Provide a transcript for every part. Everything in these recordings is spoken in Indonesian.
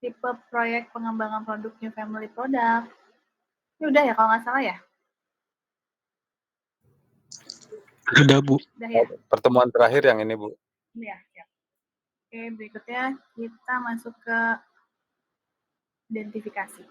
Tipe proyek pengembangan produk new family product. Ini udah ya kalau nggak salah ya? Udah, Bu. Udah ya? Pertemuan terakhir yang ini, Bu. Iya, siap. Oke, berikutnya kita masuk ke identifikasi.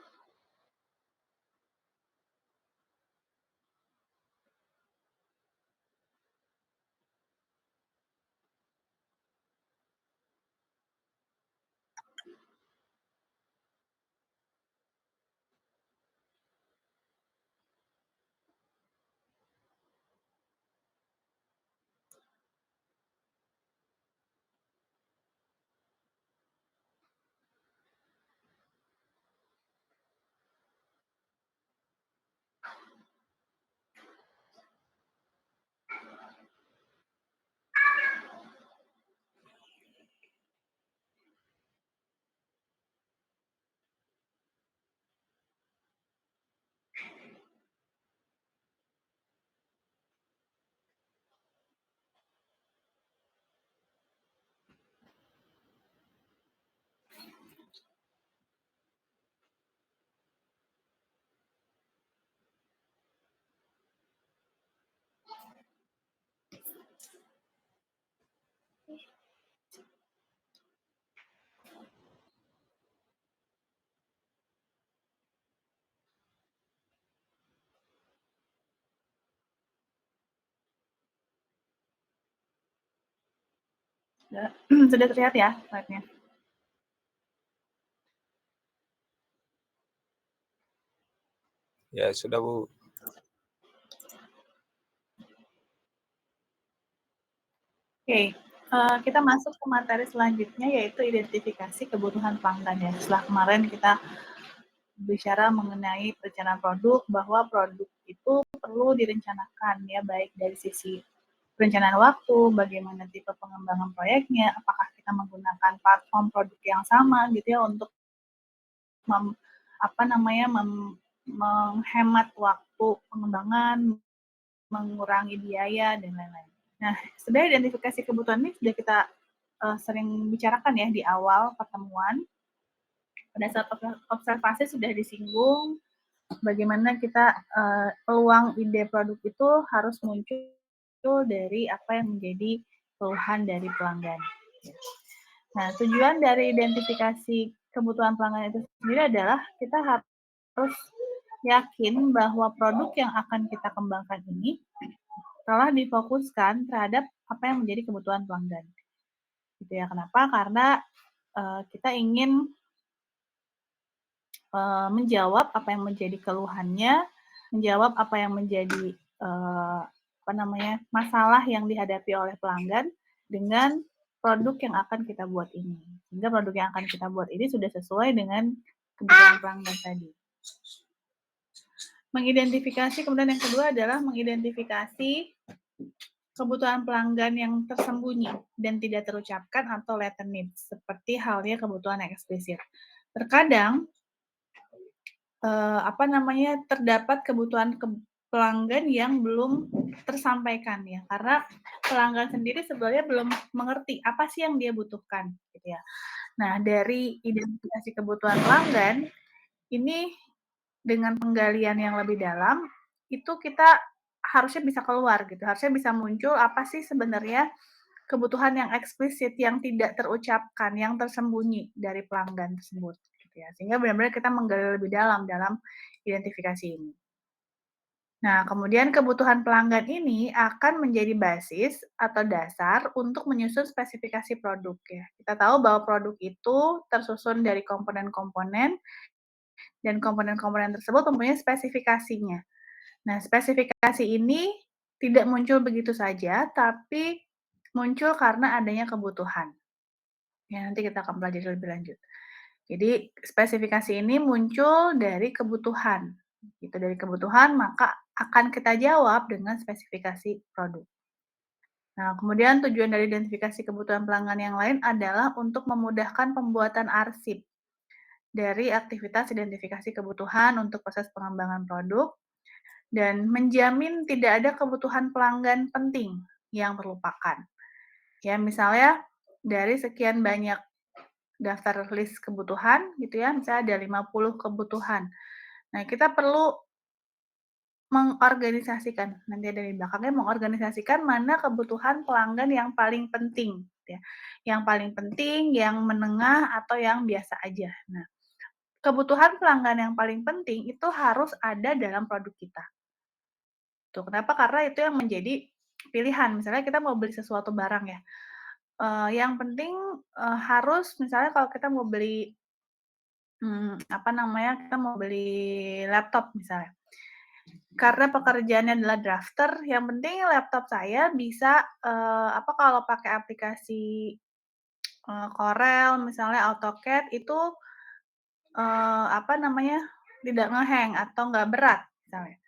Sudah terlihat ya slide-nya? Ya, sudah, Bu. Oke, kita masuk ke materi selanjutnya yaitu identifikasi kebutuhan pelanggan ya. Setelah kemarin kita bicara mengenai perencanaan produk, bahwa produk itu perlu direncanakan ya, baik dari sisi perencanaan waktu, bagaimana tipe pengembangan proyeknya, apakah kita menggunakan platform produk yang sama gitu ya untuk menghemat waktu pengembangan, mengurangi biaya dan lain-lain. Nah, sebenarnya identifikasi kebutuhan ini sudah kita sering bicarakan ya di awal pertemuan. Pada saat observasi sudah disinggung bagaimana kita peluang ide produk itu harus muncul dari apa yang menjadi keluhan dari pelanggan. Nah, tujuan dari identifikasi kebutuhan pelanggan itu sendiri adalah kita harus yakin bahwa produk yang akan kita kembangkan ini telah difokuskan terhadap apa yang menjadi kebutuhan pelanggan. Gitu ya. Kenapa? Karena kita ingin menjawab apa yang menjadi keluhannya, menjawab apa yang menjadi masalah yang dihadapi oleh pelanggan dengan produk yang akan kita buat ini. Sehingga produk yang akan kita buat ini sudah sesuai dengan kebutuhan pelanggan tadi. Mengidentifikasi, kemudian yang kedua adalah mengidentifikasi kebutuhan pelanggan yang tersembunyi dan tidak terucapkan atau latent needs, seperti halnya kebutuhan yang eksplisit. Terkadang terdapat kebutuhan pelanggan yang belum tersampaikan ya, karena pelanggan sendiri sebenarnya belum mengerti apa sih yang dia butuhkan gitu ya. Nah, dari identifikasi kebutuhan pelanggan ini dengan penggalian yang lebih dalam itu kita harusnya bisa keluar gitu, harusnya bisa muncul apa sih sebenarnya kebutuhan yang eksplisit yang tidak terucapkan, yang tersembunyi dari pelanggan tersebut gitu ya. Sehingga benar-benar kita menggali lebih dalam identifikasi ini. Nah, kemudian kebutuhan pelanggan ini akan menjadi basis atau dasar untuk menyusun spesifikasi produk ya. Kita tahu bahwa produk itu tersusun dari komponen-komponen dan komponen-komponen tersebut mempunyai spesifikasinya. Nah, spesifikasi ini tidak muncul begitu saja, tapi muncul karena adanya kebutuhan. Ya, nanti kita akan pelajari lebih lanjut. Jadi, spesifikasi ini muncul dari kebutuhan. Gitu, dari kebutuhan, maka akan kita jawab dengan spesifikasi produk. Nah, kemudian tujuan dari identifikasi kebutuhan pelanggan yang lain adalah untuk memudahkan pembuatan arsip dari aktivitas identifikasi kebutuhan untuk proses pengembangan produk dan menjamin tidak ada kebutuhan pelanggan penting yang terlupakan. Ya, misalnya dari sekian banyak daftar list kebutuhan gitu ya, misalnya ada 50 kebutuhan. Nah, kita perlu mengorganisasikan, nanti ada di belakangnya, mengorganisasikan mana kebutuhan pelanggan yang paling penting, gitu ya. Yang paling penting, yang menengah, atau yang biasa aja. Nah, kebutuhan pelanggan yang paling penting itu harus ada dalam produk kita. Tuh, kenapa? Karena itu yang menjadi pilihan. Misalnya kita mau beli sesuatu barang ya, yang penting, harus misalnya kalau kita mau beli, apa namanya, kita mau beli laptop misalnya. Karena pekerjaannya adalah drafter, yang penting laptop saya bisa, apa, kalau pakai aplikasi, Corel misalnya, AutoCAD itu, apa namanya, tidak nge-hang atau nggak berat misalnya.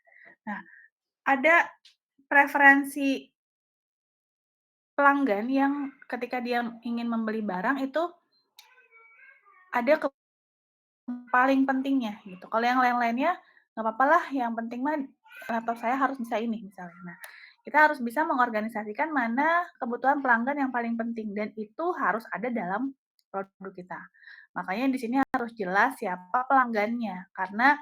Nah, ada preferensi pelanggan yang ketika dia ingin membeli barang itu ada paling pentingnya gitu. Kalau yang lain-lainnya nggak apa-apalah, yang penting mah laptop saya harus bisa ini misalnya. Nah, kita harus bisa mengorganisasikan mana kebutuhan pelanggan yang paling penting dan itu harus ada dalam produk kita. Makanya di sini harus jelas siapa pelanggannya karena,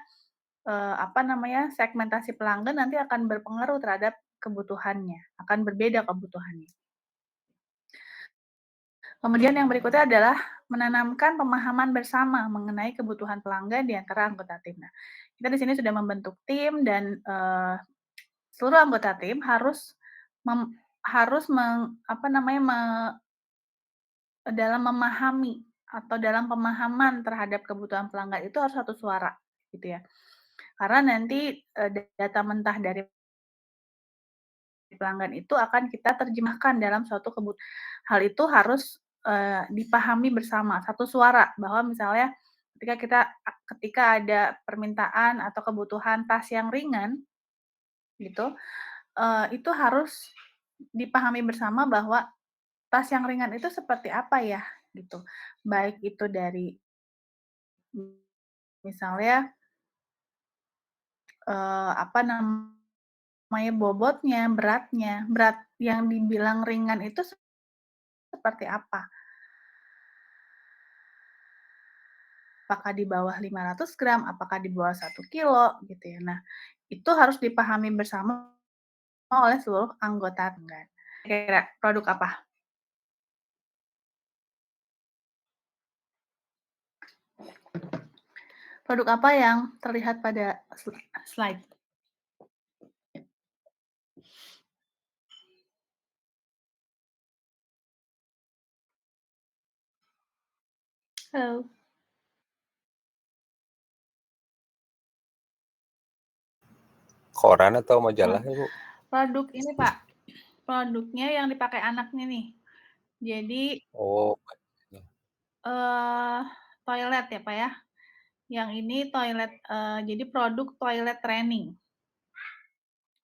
apa namanya, segmentasi pelanggan nanti akan berpengaruh terhadap kebutuhannya, akan berbeda kebutuhannya. Kemudian yang berikutnya adalah menanamkan pemahaman bersama mengenai kebutuhan pelanggan di antara anggota tim. Nah, kita di sini sudah membentuk tim dan, seluruh anggota tim harus mem harus apa namanya, dalam memahami atau dalam pemahaman terhadap kebutuhan pelanggan itu harus satu suara, gitu ya. Karena nanti, data mentah dari pelanggan itu akan kita terjemahkan dalam suatu hal itu harus, dipahami bersama, satu suara, bahwa misalnya ketika ada permintaan atau kebutuhan tas yang ringan, gitu, itu harus dipahami bersama bahwa tas yang ringan itu seperti apa ya, gitu. Baik itu dari misalnya, apa namanya, bobotnya, beratnya, berat yang dibilang ringan itu seperti apa? Apakah di bawah 500 gram, apakah di bawah 1 kilo, gitu ya. Nah, itu harus dipahami bersama oleh seluruh anggota tim. Kira produk apa? Produk apa yang terlihat pada slide? Halo? Koran atau majalah, Oh, Ibu? produk ini, Pak, produknya yang dipakai anaknya nih. Jadi, Oh, eee, toilet ya, Pak, ya. Yang ini toilet, jadi produk toilet training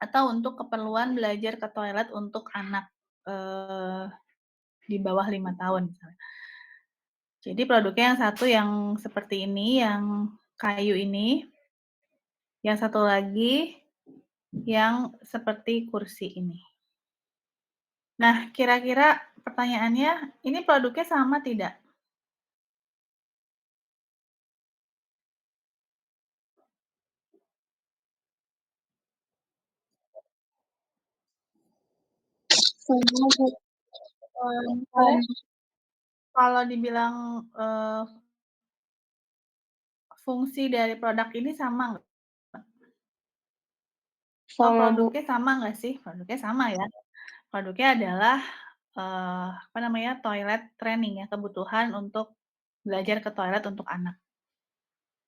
atau untuk keperluan belajar ke toilet untuk anak, eee, di bawah 5 tahun misalnya. Jadi produknya yang satu yang seperti ini, yang kayu ini, yang satu lagi yang seperti kursi ini. Nah, kira-kira pertanyaannya, ini produknya sama tidak? Sama Bu, Misalnya kalau dibilang, fungsi dari produk ini sama nggak? Oh, sama Bu. produknya sama nggak sih? Produknya sama ya. Produknya adalah, apa namanya, toilet training ya, kebutuhan untuk belajar ke toilet untuk anak,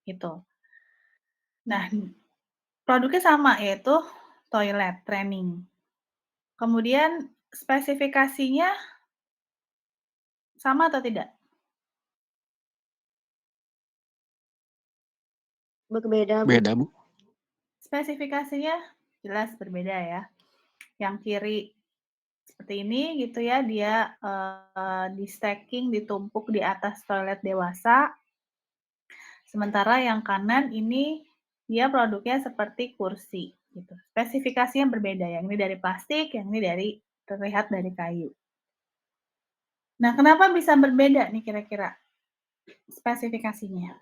gitu. Nah, produknya sama, yaitu toilet training. Kemudian spesifikasinya sama atau tidak? Berbeda Bu. Beda, Bu. Spesifikasinya jelas berbeda ya. Yang kiri seperti ini gitu ya, dia, di-stacking, ditumpuk di atas toilet dewasa. Sementara yang kanan ini dia produknya seperti kursi gitu. Spesifikasinya berbeda, yang ini dari plastik, yang ini terlihat dari kayu. Nah, kenapa bisa berbeda nih kira-kira? spesifikasinya.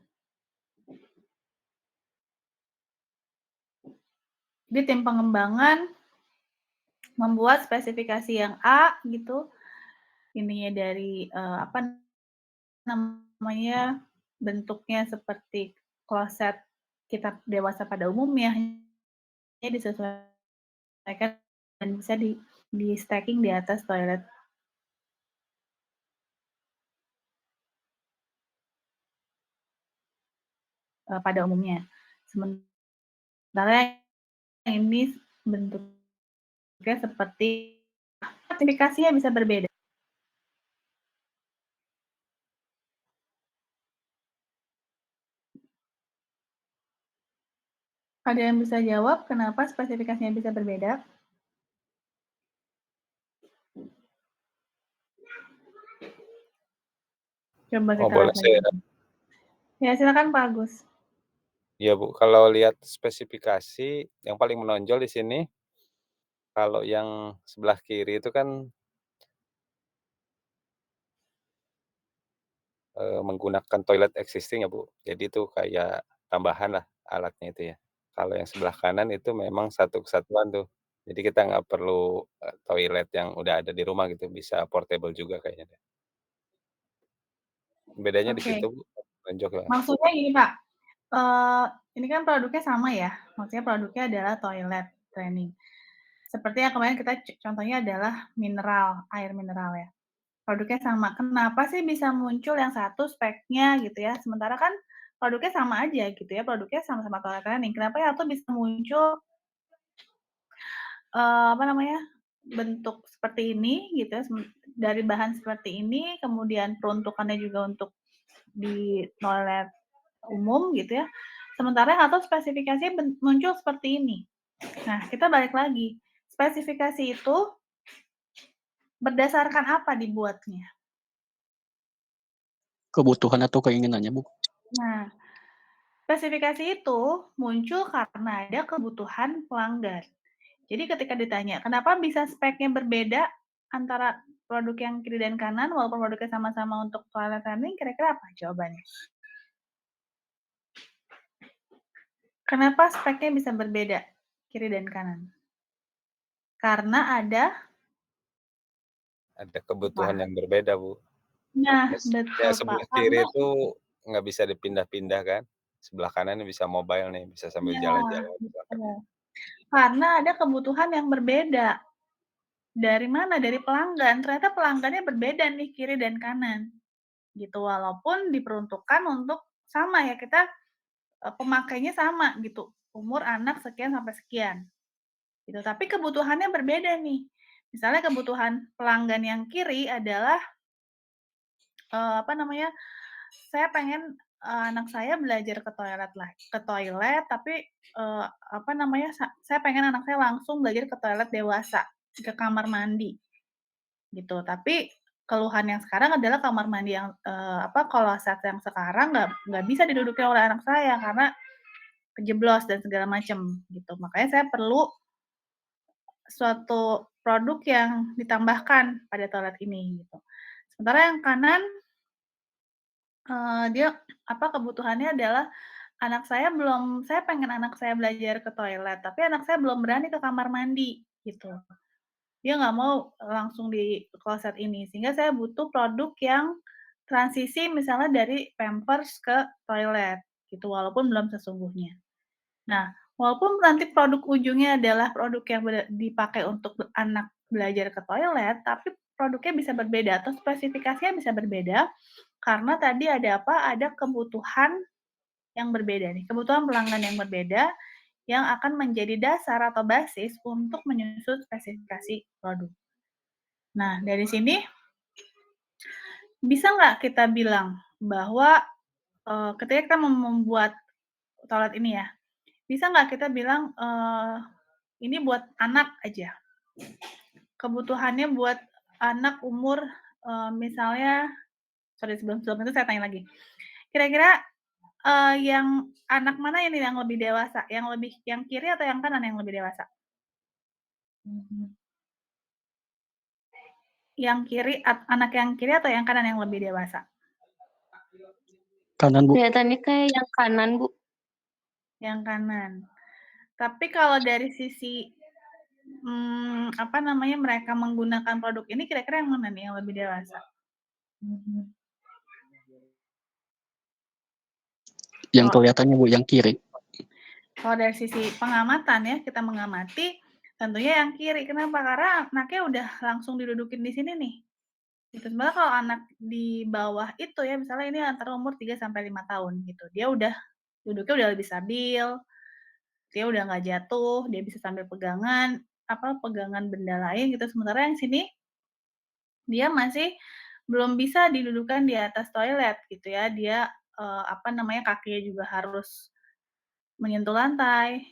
Jadi tim pengembangan membuat spesifikasi yang A gitu, ininya dari, apa namanya, bentuknya seperti kloset kita dewasa pada umumnya, hanya disesuaikan dan bisa di-stacking di atas toilet pada umumnya. Sementara yang ini bentuknya seperti spesifikasinya bisa berbeda. Ada yang bisa jawab kenapa spesifikasinya bisa berbeda? Coba Oh, kita boleh lihat saya. lagi. Ya, silakan Pak Agus. Iya, Bu, kalau lihat spesifikasi yang paling menonjol di sini, kalau yang sebelah kiri itu kan, menggunakan toilet existing ya, Bu. Jadi itu kayak tambahan lah alatnya itu ya. Kalau yang sebelah kanan itu memang satu kesatuan tuh. Jadi kita nggak perlu, toilet yang udah ada di rumah gitu, bisa portable juga kayaknya deh. Bedanya di situ, Oke, Bu, menonjol ya. maksudnya gini Pak, eee, ini kan produknya sama ya, maksudnya produknya adalah toilet training. Seperti yang kemarin kita contohnya adalah mineral, air mineral ya. Produknya sama, kenapa sih bisa muncul yang satu speknya gitu ya, sementara kan produknya sama aja gitu ya, produknya sama-sama toilet training, kenapa yang satu bisa muncul, apa namanya, bentuk seperti ini gitu ya, dari bahan seperti ini, kemudian peruntukannya juga untuk di toilet umum gitu ya, sementara yang satu spesifikasinya muncul seperti ini. Nah, kita balik lagi, spesifikasi itu berdasarkan apa dibuatnya? Kebutuhan atau keinginannya, Bu? Nah, spesifikasi itu muncul karena ada kebutuhan pelanggan. Jadi ketika ditanya, kenapa bisa speknya berbeda antara produk yang kiri dan kanan walaupun produknya sama-sama untuk toilet training, kira-kira apa jawabannya? Kenapa speknya bisa berbeda kiri dan kanan? Karena ada Ada kebutuhan apa? yang berbeda, Bu. Nah, Ya betul Pak, sebelah kiri karena itu nggak bisa dipindah-pindah kan, sebelah kanan bisa mobile nih, bisa sambil ya, jalan-jalan misalkan. betul. Karena ada kebutuhan yang berbeda. Dari mana? Dari pelanggan. Ternyata pelanggannya berbeda nih kiri dan kanan, gitu. Walaupun diperuntukkan untuk sama ya, kita, pemakainya sama gitu, umur anak sekian sampai sekian, gitu. Tapi kebutuhannya berbeda nih. Misalnya kebutuhan pelanggan yang kiri adalah, apa namanya, saya pengen, anak saya belajar ke toilet tapi, apa namanya, saya pengen anak saya langsung belajar ke toilet dewasa, ke kamar mandi, gitu. Tapi keluhan yang sekarang adalah kamar mandi yang, apa, kloset yang sekarang nggak bisa diduduki oleh anak saya karena kejeblos dan segala macam, gitu. Makanya saya perlu suatu produk yang ditambahkan pada toilet ini, gitu. Sementara yang kanan, dia apa, kebutuhannya adalah saya pengen anak saya belajar ke toilet, tapi anak saya belum berani ke kamar mandi, gitu. Dia nggak mau langsung di kloset ini, sehingga saya butuh produk yang transisi misalnya dari Pampers ke toilet, gitu, walaupun belum sesungguhnya. Nah, walaupun nanti produk ujungnya adalah produk yang dipakai untuk anak belajar ke toilet, tapi produknya bisa berbeda atau spesifikasinya bisa berbeda, karena tadi ada apa, ada kebutuhan yang berbeda nih, kebutuhan pelanggan yang berbeda, yang akan menjadi dasar atau basis untuk menyusun spesifikasi produk. Nah, dari sini bisa nggak kita bilang bahwa, ketika kita membuat toilet ini ya, bisa nggak kita bilang, ini buat anak aja, kebutuhannya buat anak umur, misalnya sorry sebelum sebelum itu saya tanya lagi, kira-kira, yang anak mana ini yang lebih dewasa? Yang kiri atau yang kanan yang lebih dewasa? Yang kiri anak yang kiri atau yang kanan yang lebih dewasa? Kanan, Bu. Kelihatannya kayak yang kanan, Bu. Yang kanan. Tapi kalau dari sisi apa namanya, mereka menggunakan produk ini kira-kira yang mana nih yang lebih dewasa? Yang Kalau kelihatannya, Bu, yang kiri. kalau dari sisi pengamatan ya, kita mengamati tentunya yang kiri. Kenapa? Karena anaknya udah langsung didudukin di sini nih. Gitu. Sebenarnya kalau anak di bawah itu ya, misalnya ini antara umur 3 sampai 5 tahun gitu. Dia udah duduknya udah lebih stabil, dia udah nggak jatuh, dia bisa sambil pegangan benda lain gitu. Sementara yang sini dia masih belum bisa didudukan di atas toilet gitu ya. Dia kakinya juga harus menyentuh lantai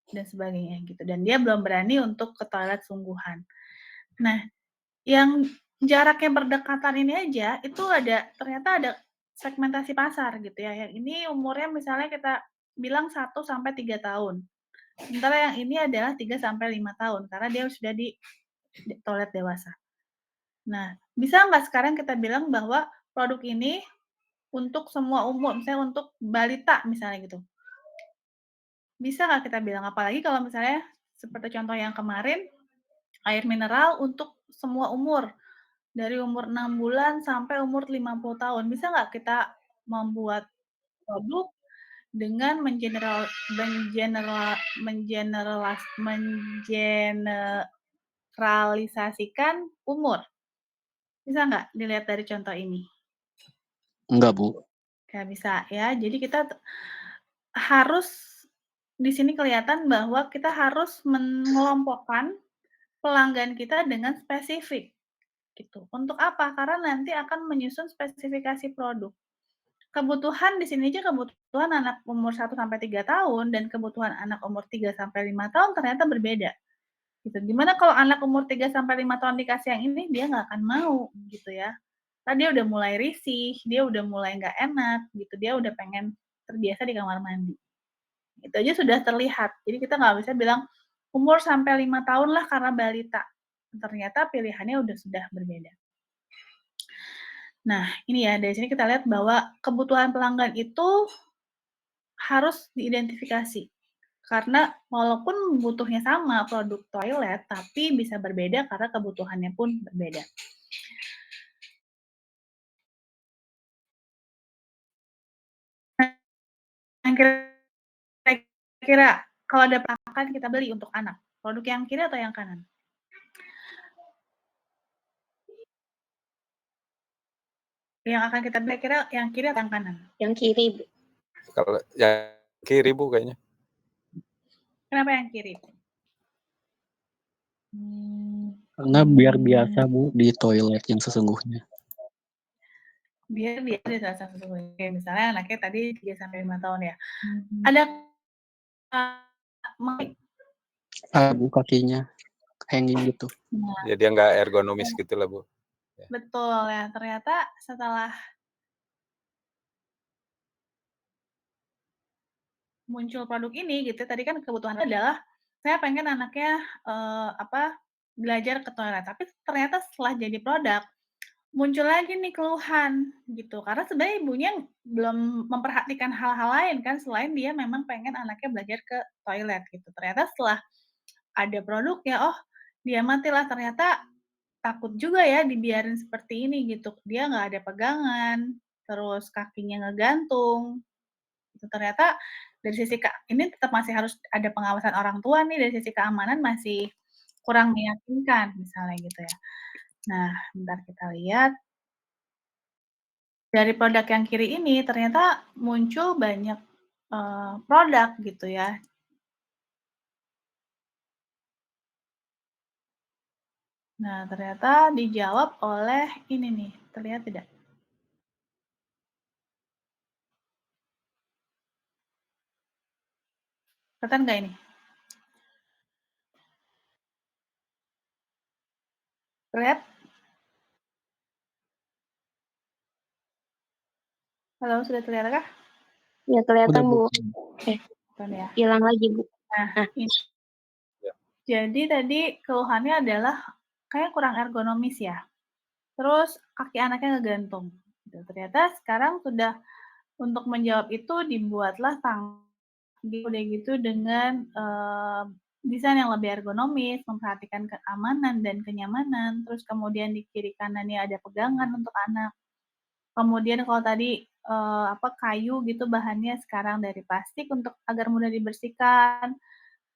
dan sebagainya gitu. Dan dia belum berani untuk ke toilet sungguhan. Nah, yang jaraknya berdekatan ini aja itu ternyata ada segmentasi pasar gitu ya. Yang ini umurnya misalnya kita bilang 1 sampai 3 tahun. Sementara yang ini adalah 3 sampai 5 tahun karena dia sudah di toilet dewasa. Nah, bisa nggak sekarang kita bilang bahwa produk ini untuk semua umur, misalnya untuk balita misalnya gitu. Bisa nggak kita bilang? Apalagi kalau misalnya seperti contoh yang kemarin, air mineral untuk semua umur, dari umur 6 bulan sampai umur 50 tahun. Bisa nggak kita membuat produk dengan mengeneralisasikan umur? Bisa nggak dilihat dari contoh ini? Enggak, Bu. Nggak bisa ya. Jadi kita harus di sini kelihatan bahwa kita harus mengelompokkan pelanggan kita dengan spesifik gitu. Untuk apa? Karena nanti akan menyusun spesifikasi produk. Kebutuhan di sini aja kebutuhan anak umur 1 sampai 3 tahun dan kebutuhan anak umur 3 sampai 5 tahun ternyata berbeda. Gitu. Gimana kalau anak umur 3 sampai 5 tahun dikasih yang ini, dia nggak akan mau gitu ya. Karena dia udah mulai risih, dia udah mulai nggak enak gitu, dia udah pengen terbiasa di kamar mandi. Itu aja sudah terlihat. Jadi kita nggak bisa bilang umur sampai 5 tahun lah karena balita. Ternyata pilihannya sudah berbeda. Nah, ini ya dari sini kita lihat bahwa kebutuhan pelanggan itu harus diidentifikasi. Karena walaupun butuhnya sama produk toilet, tapi bisa berbeda karena kebutuhannya pun berbeda. Yang kira-kira kalau ada akan kita beli untuk anak, produk yang kiri atau yang kanan? Yang akan kita beli kira yang kiri atau yang kanan? Yang kiri, Bu. Kalau yang kiri, Bu, kayaknya. Kenapa yang kiri? Karena biar biasa, Bu, di toilet yang sesungguhnya. Biar biasa dirasa sesungguhnya. Kayak misalnya anaknya tadi 3 sampai 5 tahun ya. Ada Bu, kakinya hanging gitu. Nah, Ya dia nggak ergonomis gitu lah, Bu. Ya. betul ya. Ternyata setelah muncul produk ini gitu, tadi kan kebutuhan adalah saya pengen anaknya belajar ke toilet. Tapi ternyata setelah jadi produk muncul lagi nih keluhan gitu. Karena sebenarnya ibunya belum memperhatikan hal-hal lain kan selain dia memang pengen anaknya belajar ke toilet gitu. Ternyata setelah ada produknya, oh diamatilah ternyata takut juga ya dibiarin seperti ini gitu. Dia nggak ada pegangan, terus kakinya ngegantung. Gitu. Ternyata dari sisi ini tetap masih harus ada pengawasan orang tua nih, dari sisi keamanan masih kurang meyakinkan misalnya gitu ya. Nah, bentar kita lihat. Dari produk yang kiri ini ternyata muncul banyak, produk gitu ya. Nah, ternyata dijawab oleh ini nih, terlihat tidak? Kelihatan nggak ini? Terlihat? Halo, sudah terlihat kah? Ya, kelihatan, Udah, Bu. Bu. Kelihatan ya. Hilang lagi, Bu. Nah, ini. Jadi tadi keluhannya adalah kayak kurang ergonomis ya. Terus kaki anaknya ngegantung. gitu. Ternyata sekarang sudah untuk menjawab itu dibuatlah udah gitu dengan, desain yang lebih ergonomis, memperhatikan keamanan dan kenyamanan, terus kemudian di kiri kanannya ada pegangan untuk anak. Kemudian kalau tadi, kayu gitu bahannya sekarang dari plastik untuk agar mudah dibersihkan,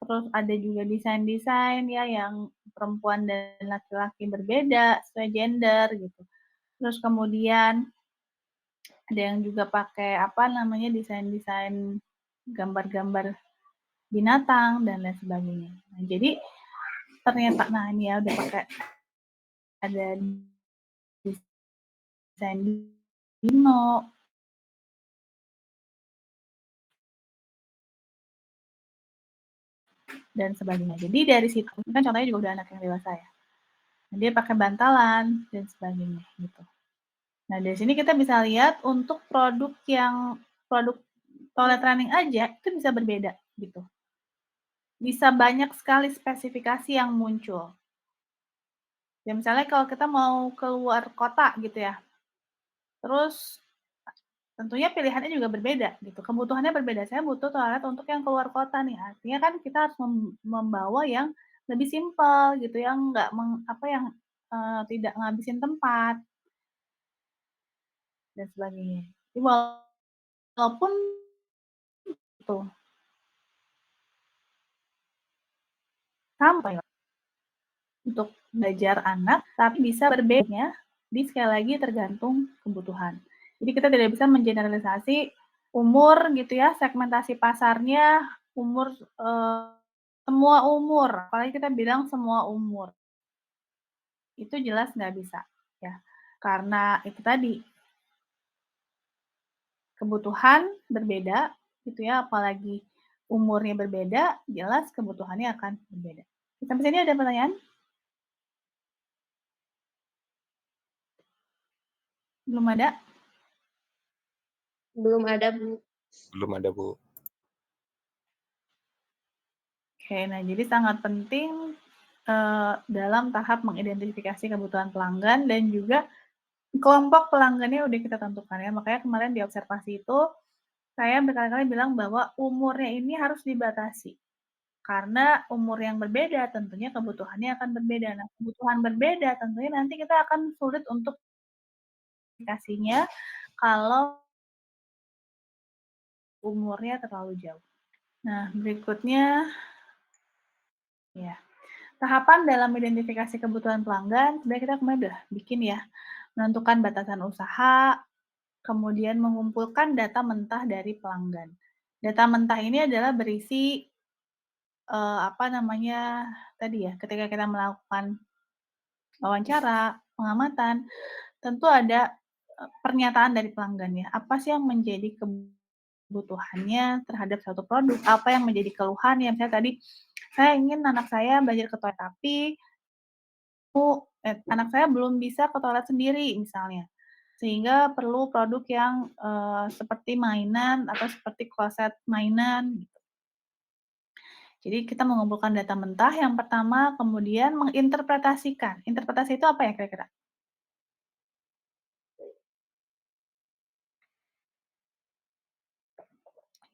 terus ada juga desain-desain ya yang perempuan dan laki-laki berbeda sesuai gender gitu. Terus kemudian ada yang juga pakai, desain-desain gambar-gambar binatang dan lain sebagainya. Nah, jadi ternyata ini ya udah pakai ada desain dino dan sebagainya. Jadi dari situ kan contohnya juga udah anak yang dewasa ya. Nah, dia pakai bantalan dan sebagainya gitu. Nah, dari sini kita bisa lihat untuk produk toilet running aja itu bisa berbeda gitu. Bisa banyak sekali spesifikasi yang muncul. Ya misalnya kalau kita mau keluar kota gitu ya, terus tentunya pilihannya juga berbeda gitu, kebutuhannya berbeda. Saya butuh toilet untuk yang keluar kota nih, artinya kan kita harus membawa yang lebih simpel gitu, yang nggak yang, tidak ngabisin tempat dan sebagainya. Jadi walaupun tuh sampai untuk belajar anak, tapi bisa berbeda di sekali lagi tergantung kebutuhan. Jadi kita tidak bisa mengeneralisasi umur gitu ya, segmentasi pasarnya umur, semua umur, apalagi kita bilang semua umur. Itu jelas nggak bisa ya, karena itu tadi, kebutuhan berbeda gitu ya, apalagi umurnya berbeda, jelas kebutuhannya akan berbeda. Sampai sini ada pertanyaan? Belum ada? Belum ada, Bu. Belum ada, Bu. Oke, nah jadi sangat penting, dalam tahap mengidentifikasi kebutuhan pelanggan dan juga kelompok pelanggannya udah kita tentukan ya. Makanya kemarin di observasi itu, saya berkali-kali bilang bahwa umurnya ini harus dibatasi. Karena umur yang berbeda tentunya kebutuhannya akan berbeda. Nah, kebutuhan berbeda tentunya nanti kita akan sulit untuk aplikasinya kalau umurnya terlalu jauh. Nah, berikutnya ya, tahapan dalam identifikasi kebutuhan pelanggan, sebenarnya kita kemarin udah bikin ya, menentukan batasan usaha, kemudian mengumpulkan data mentah dari pelanggan. Data mentah ini adalah berisi, tadi ya, ketika kita melakukan wawancara, pengamatan, tentu ada, pernyataan dari pelanggan ya, apa sih yang menjadi kebutuhannya terhadap suatu produk, apa yang menjadi keluhannya, misalnya tadi, "Saya ingin anak saya belajar ke toilet, tapi anak saya belum bisa ke toilet sendiri," misalnya. Sehingga perlu produk yang, seperti mainan atau seperti kloset mainan. Jadi kita mengumpulkan data mentah yang pertama, kemudian menginterpretasikan. Interpretasi itu apa ya kira-kira?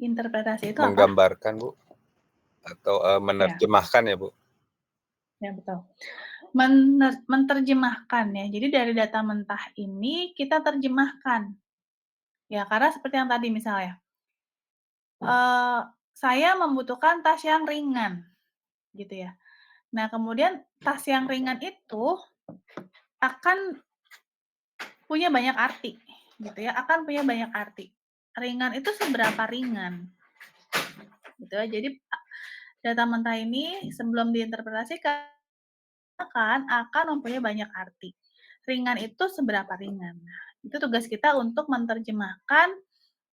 Interpretasi itu apa? Menggambarkan, Bu, atau, Ya, menerjemahkan ya, Bu? ya betul. Menerjemahkan ya. Jadi dari data mentah ini kita terjemahkan. Ya, karena seperti yang tadi misalnya, eee, saya membutuhkan tas yang ringan, gitu ya. Nah, kemudian tas yang ringan itu akan punya banyak arti, gitu ya, akan punya banyak arti. Ringan itu seberapa ringan, gitu ya. Jadi, data mentah ini sebelum diinterpretasikan akan mempunyai banyak arti. Ringan itu seberapa ringan. Nah, itu tugas kita untuk menerjemahkan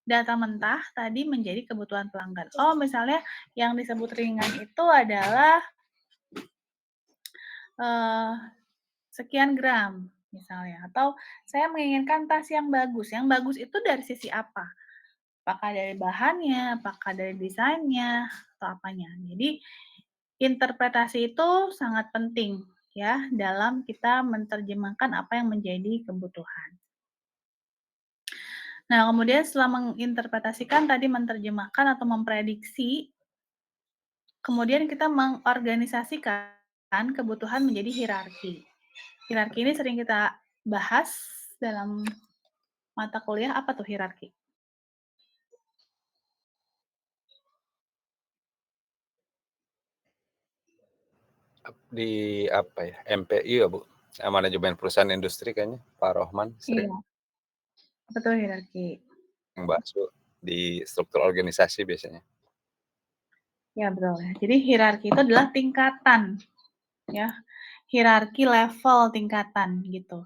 data mentah tadi menjadi kebutuhan pelanggan. Oh, misalnya yang disebut ringan itu adalah, eee, sekian gram misalnya, atau saya menginginkan tas yang bagus itu dari sisi apa? Apakah dari bahannya, apakah dari desainnya, atau apanya. Jadi, interpretasi itu sangat penting ya dalam kita menerjemahkan apa yang menjadi kebutuhan. Nah, kemudian setelah menginterpretasikan tadi, menerjemahkan atau memprediksi, kemudian kita mengorganisasikan kebutuhan menjadi hierarki. Hierarki ini sering kita bahas dalam mata kuliah. Apa tuh hierarki? Di apa ya, MPI ya, Bu? Manajemen Perusahaan Industri kayaknya, Pak Rohman sering Iya. Apa tuh hierarki? bahas, Bu, di struktur organisasi biasanya. Ya, betul. Jadi hierarki itu adalah tingkatan, ya. Hierarki level tingkatan gitu.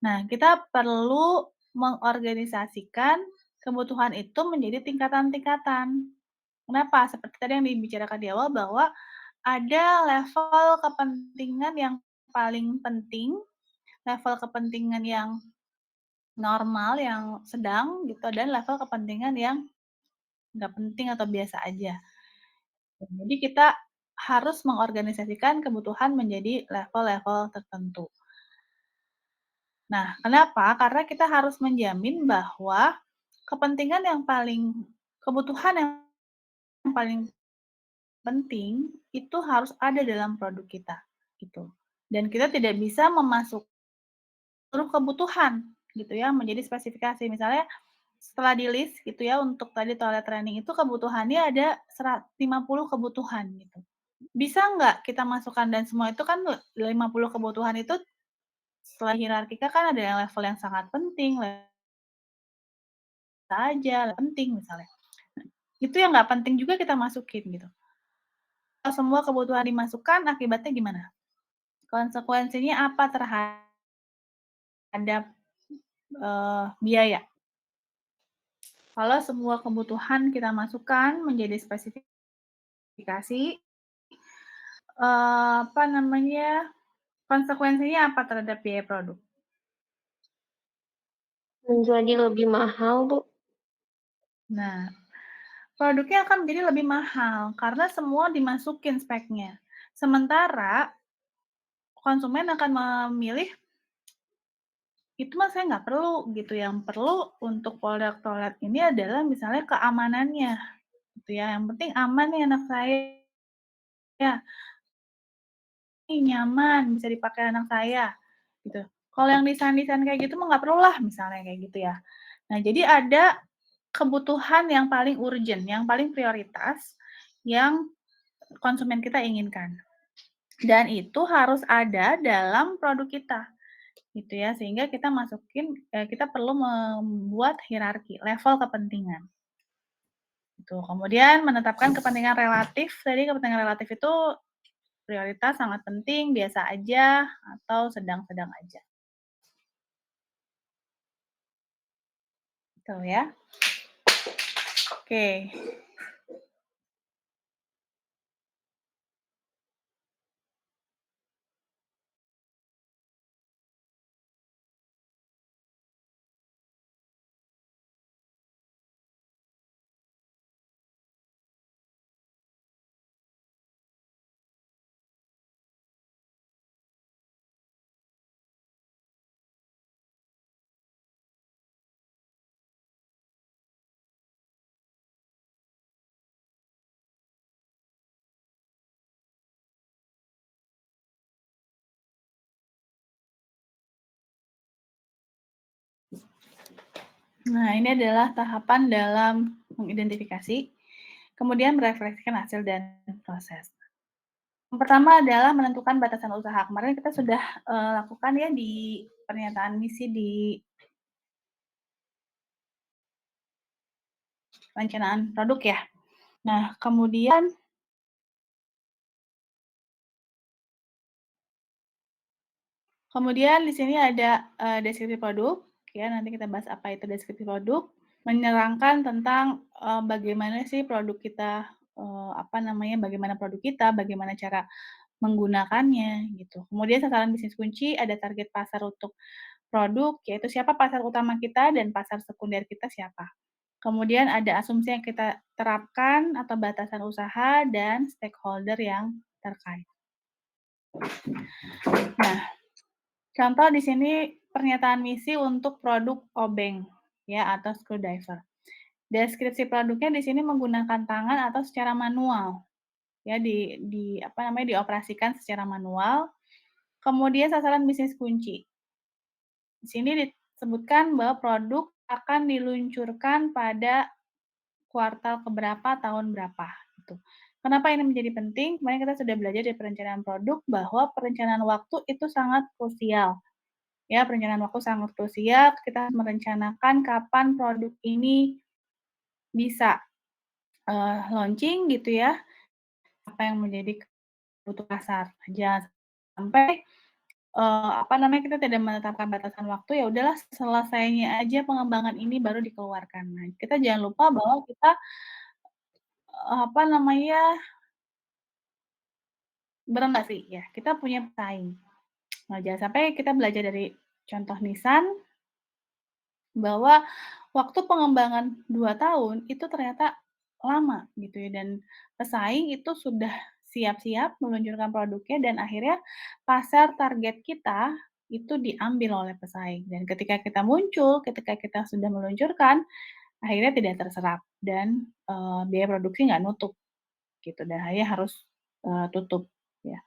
Nah, kita perlu mengorganisasikan kebutuhan itu menjadi tingkatan-tingkatan. Kenapa? Seperti tadi yang dibicarakan di awal bahwa ada level kepentingan yang paling penting, level kepentingan yang normal, yang sedang gitu, dan level kepentingan yang nggak penting atau biasa aja. Jadi kita harus mengorganisasikan kebutuhan menjadi level-level tertentu. Nah, kenapa? Karena kita harus menjamin bahwa kebutuhan yang paling penting itu harus ada dalam produk kita, gitu. Dan kita tidak bisa memasuk seluruh kebutuhan gitu ya menjadi spesifikasi. Misalnya setelah di-list gitu ya untuk tadi toilet training itu kebutuhannya ada 50 kebutuhan gitu. Bisa nggak kita masukkan dan semua itu kan 50 kebutuhan itu setelah hierarkika kan ada yang level yang sangat penting, aja, penting misalnya. Itu yang nggak penting juga kita masukin gitu. Kalau semua kebutuhan dimasukkan akibatnya gimana? Konsekuensinya apa terhadap, biaya? Kalau semua kebutuhan kita masukkan menjadi spesifikasi, apa namanya, konsekuensinya apa terhadap biaya produk? Menjadi lebih mahal, Bu. Nah, produknya akan menjadi lebih mahal karena semua dimasukin speknya. Sementara konsumen akan memilih, "Itu mah saya nggak perlu," gitu, yang perlu untuk produk toilet ini adalah misalnya keamanannya, gitu ya, "Yang penting aman nih anak saya, nih nyaman, bisa dipakai anak saya," gitu. Kalau yang desain-desain kayak gitu mah nggak perlulah, misalnya kayak gitu ya. Nah, jadi ada kebutuhan yang paling urgent, yang paling prioritas, yang konsumen kita inginkan. Dan itu harus ada dalam produk kita, gitu ya. Sehingga kita perlu membuat hierarki, level kepentingan, gitu. Kemudian menetapkan kepentingan relatif, tadi kepentingan relatif itu prioritas, sangat penting, biasa aja, atau sedang-sedang aja. Gitu ya. Oke. Nah, ini adalah tahapan dalam mengidentifikasi, kemudian merefleksikan hasil dan proses. Yang pertama adalah menentukan batasan usaha. Kemarin kita sudah, lakukan ya di pernyataan misi di perencanaan produk ya. Nah, kemudian di sini ada, deskripsi produk, ya nanti kita bahas apa itu deskripsi produk, menerangkan tentang, bagaimana sih produk kita, bagaimana produk kita, bagaimana cara menggunakannya, gitu. Kemudian sasaran bisnis kunci, ada target pasar untuk produk, yaitu siapa pasar utama kita dan pasar sekunder kita siapa. Kemudian ada asumsi yang kita terapkan atau batasan usaha dan stakeholder yang terkait. Nah, contoh di sini pernyataan misi untuk produk obeng. ya, atau screwdriver. Deskripsi produknya di sini menggunakan tangan atau secara manual, ya, apa namanya, dioperasikan secara manual. Kemudian sasaran bisnis kunci. Di sini disebutkan bahwa produk akan diluncurkan pada kuartal keberapa, tahun berapa, gitu. Kenapa ini menjadi penting? Kemarin kita sudah belajar di perencanaan produk bahwa perencanaan waktu itu sangat krusial. Ya, perencanaan waktu sangat krusial, kita merencanakan kapan produk ini bisa, launching gitu ya, apa yang menjadi kebutuhan pasar. Jangan sampai, apa namanya, kita tidak menetapkan batasan waktu, ya udahlah selesainya aja pengembangan ini baru dikeluarkan. Nah, kita jangan lupa bahwa kita, apa namanya, sih ya, kita punya pesaing. Nah, jangan sampai kita belajar dari contoh Nissan, bahwa waktu pengembangan 2 tahun itu ternyata lama gitu ya, dan pesaing itu sudah siap-siap meluncurkan produknya dan akhirnya pasar target kita itu diambil oleh pesaing, dan ketika kita muncul, ketika kita sudah meluncurkan, akhirnya tidak terserap dan, biaya produksi nggak nutup gitu, dan akhirnya harus, tutup ya.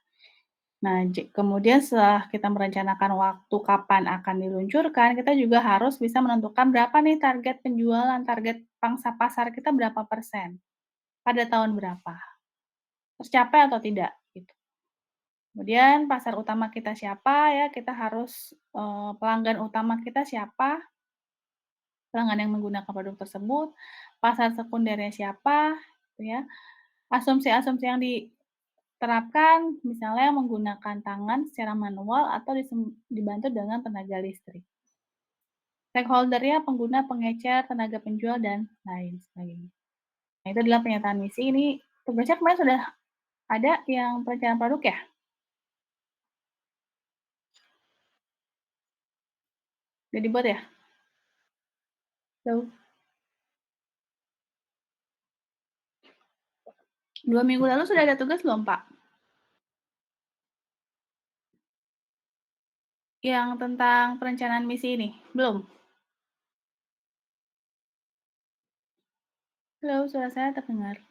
Nah, kemudian setelah kita merencanakan waktu kapan akan diluncurkan, kita juga harus bisa menentukan berapa nih target penjualan, target pangsa pasar kita berapa persen, pada tahun berapa, tercapai atau tidak, gitu. Kemudian pasar utama kita siapa ya, kita harus, pelanggan utama kita siapa, pelanggan yang menggunakan produk tersebut, pasar sekundernya siapa, gitu ya. Asumsi-asumsi yang diterapkan misalnya menggunakan tangan secara manual atau dibantu dengan tenaga listrik. Stakeholder-nya pengguna, pengecer, tenaga penjual, dan lain sebagainya. Nah, itu adalah pernyataan misi. Ini tugasnya kemarin sudah ada yang perencanaan produk ya? Udah dibuat ya? Tuh. 2 minggu lalu sudah ada tugas belum, Pak? Yang tentang perencanaan misi ini? Belum? Halo, suara saya terdengar.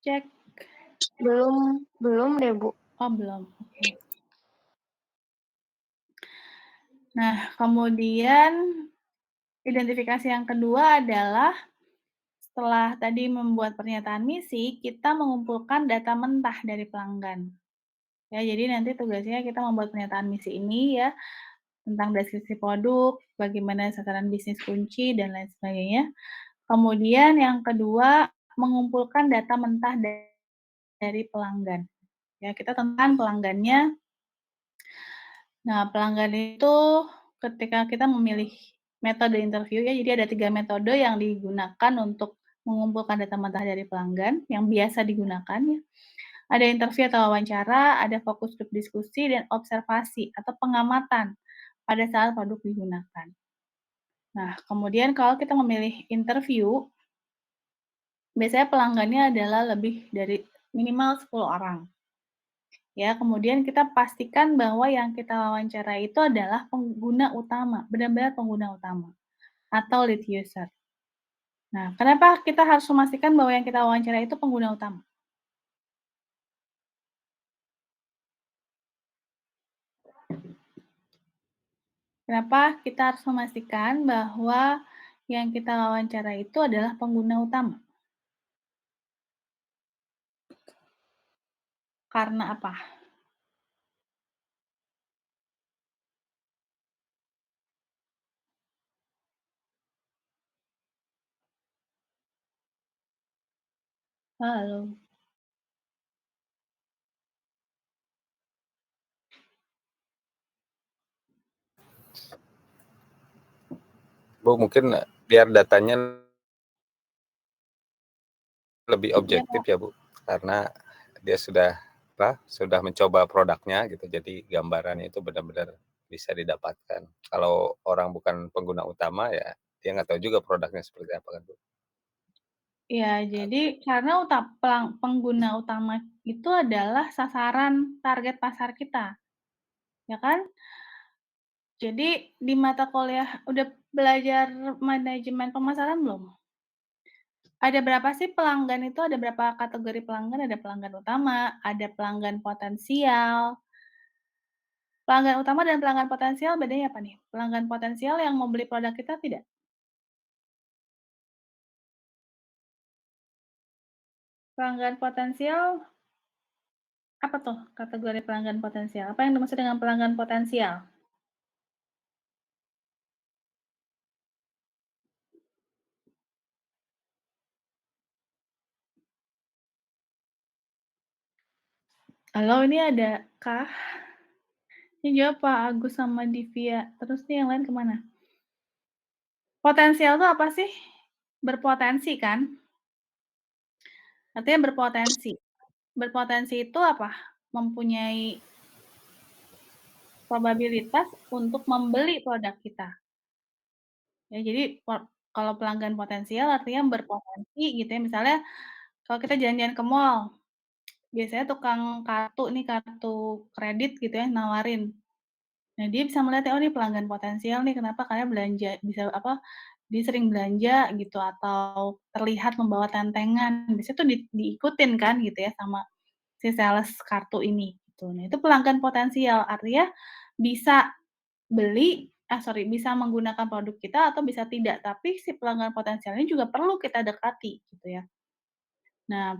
Cek. Belum belum deh, Bu. Oh, belum. Oke. Nah, kemudian identifikasi yang kedua adalah setelah tadi membuat pernyataan misi, kita mengumpulkan data mentah dari pelanggan. Ya, jadi nanti tugasnya kita membuat pernyataan misi ini ya, tentang deskripsi produk, bagaimana sasaran bisnis kunci, dan lain sebagainya. Kemudian yang kedua, mengumpulkan data mentah dari pelanggan. Ya, kita tentukan pelanggannya. Nah, pelanggan itu ketika kita memilih metode interview ya, jadi ada 3 metode yang digunakan untuk mengumpulkan data mentah dari pelanggan, yang biasa digunakan ya. Ada interview atau wawancara, ada fokus grup diskusi, dan observasi atau pengamatan pada saat produk digunakan. Nah, kemudian kalau kita memilih interview, biasanya pelanggannya adalah lebih dari minimal 10 orang. Ya, kemudian kita pastikan bahwa yang kita wawancarai itu adalah pengguna utama, benar-benar pengguna utama atau lead user. Nah, kenapa kita harus memastikan bahwa yang kita wawancarai itu pengguna utama? Kenapa kita harus memastikan bahwa yang kita wawancarai itu adalah pengguna utama? Karena apa? Halo. Bu, mungkin biar datanya lebih Iya, objektif Pak. ya, Bu, karena dia sudah mencoba produknya gitu, jadi gambarannya itu benar-benar bisa didapatkan. Kalau orang bukan pengguna utama ya, dia nggak tahu juga produknya seperti apa kan, Bu. Iya, jadi karena pengguna utama itu adalah sasaran target pasar kita, ya kan? Jadi di mata kuliah udah belajar manajemen pemasaran belum? Ada berapa sih pelanggan itu, ada berapa kategori pelanggan, ada pelanggan utama, ada pelanggan potensial. Pelanggan utama dan pelanggan potensial bedanya apa nih? Pelanggan potensial yang mau beli produk kita tidak? Pelanggan potensial, apa tuh kategori pelanggan potensial? Apa yang dimaksud dengan pelanggan potensial? Halo, ini ada kah? Yang jawab Pak Agus sama Divya, terus nih yang lain kemana? Potensial tuh apa sih? Berpotensi kan? Artinya berpotensi. Berpotensi itu apa? Mempunyai probabilitas untuk membeli produk kita. Ya, jadi kalau pelanggan potensial artinya berpotensi gitu ya, misalnya kalau kita jalan-jalan ke mall, biasanya tukang kartu nih, kartu kredit gitu ya, nawarin. Nah, dia bisa melihat ya, oh ini pelanggan potensial nih, kenapa? Karena belanja bisa apa, dia sering belanja gitu atau terlihat membawa tentengan, biasanya tuh diikutin kan gitu ya sama si sales kartu ini gitu. Nah, itu pelanggan potensial, artinya bisa bisa menggunakan produk kita atau bisa tidak, tapi si pelanggan potensial ini juga perlu kita dekati gitu ya. Nah,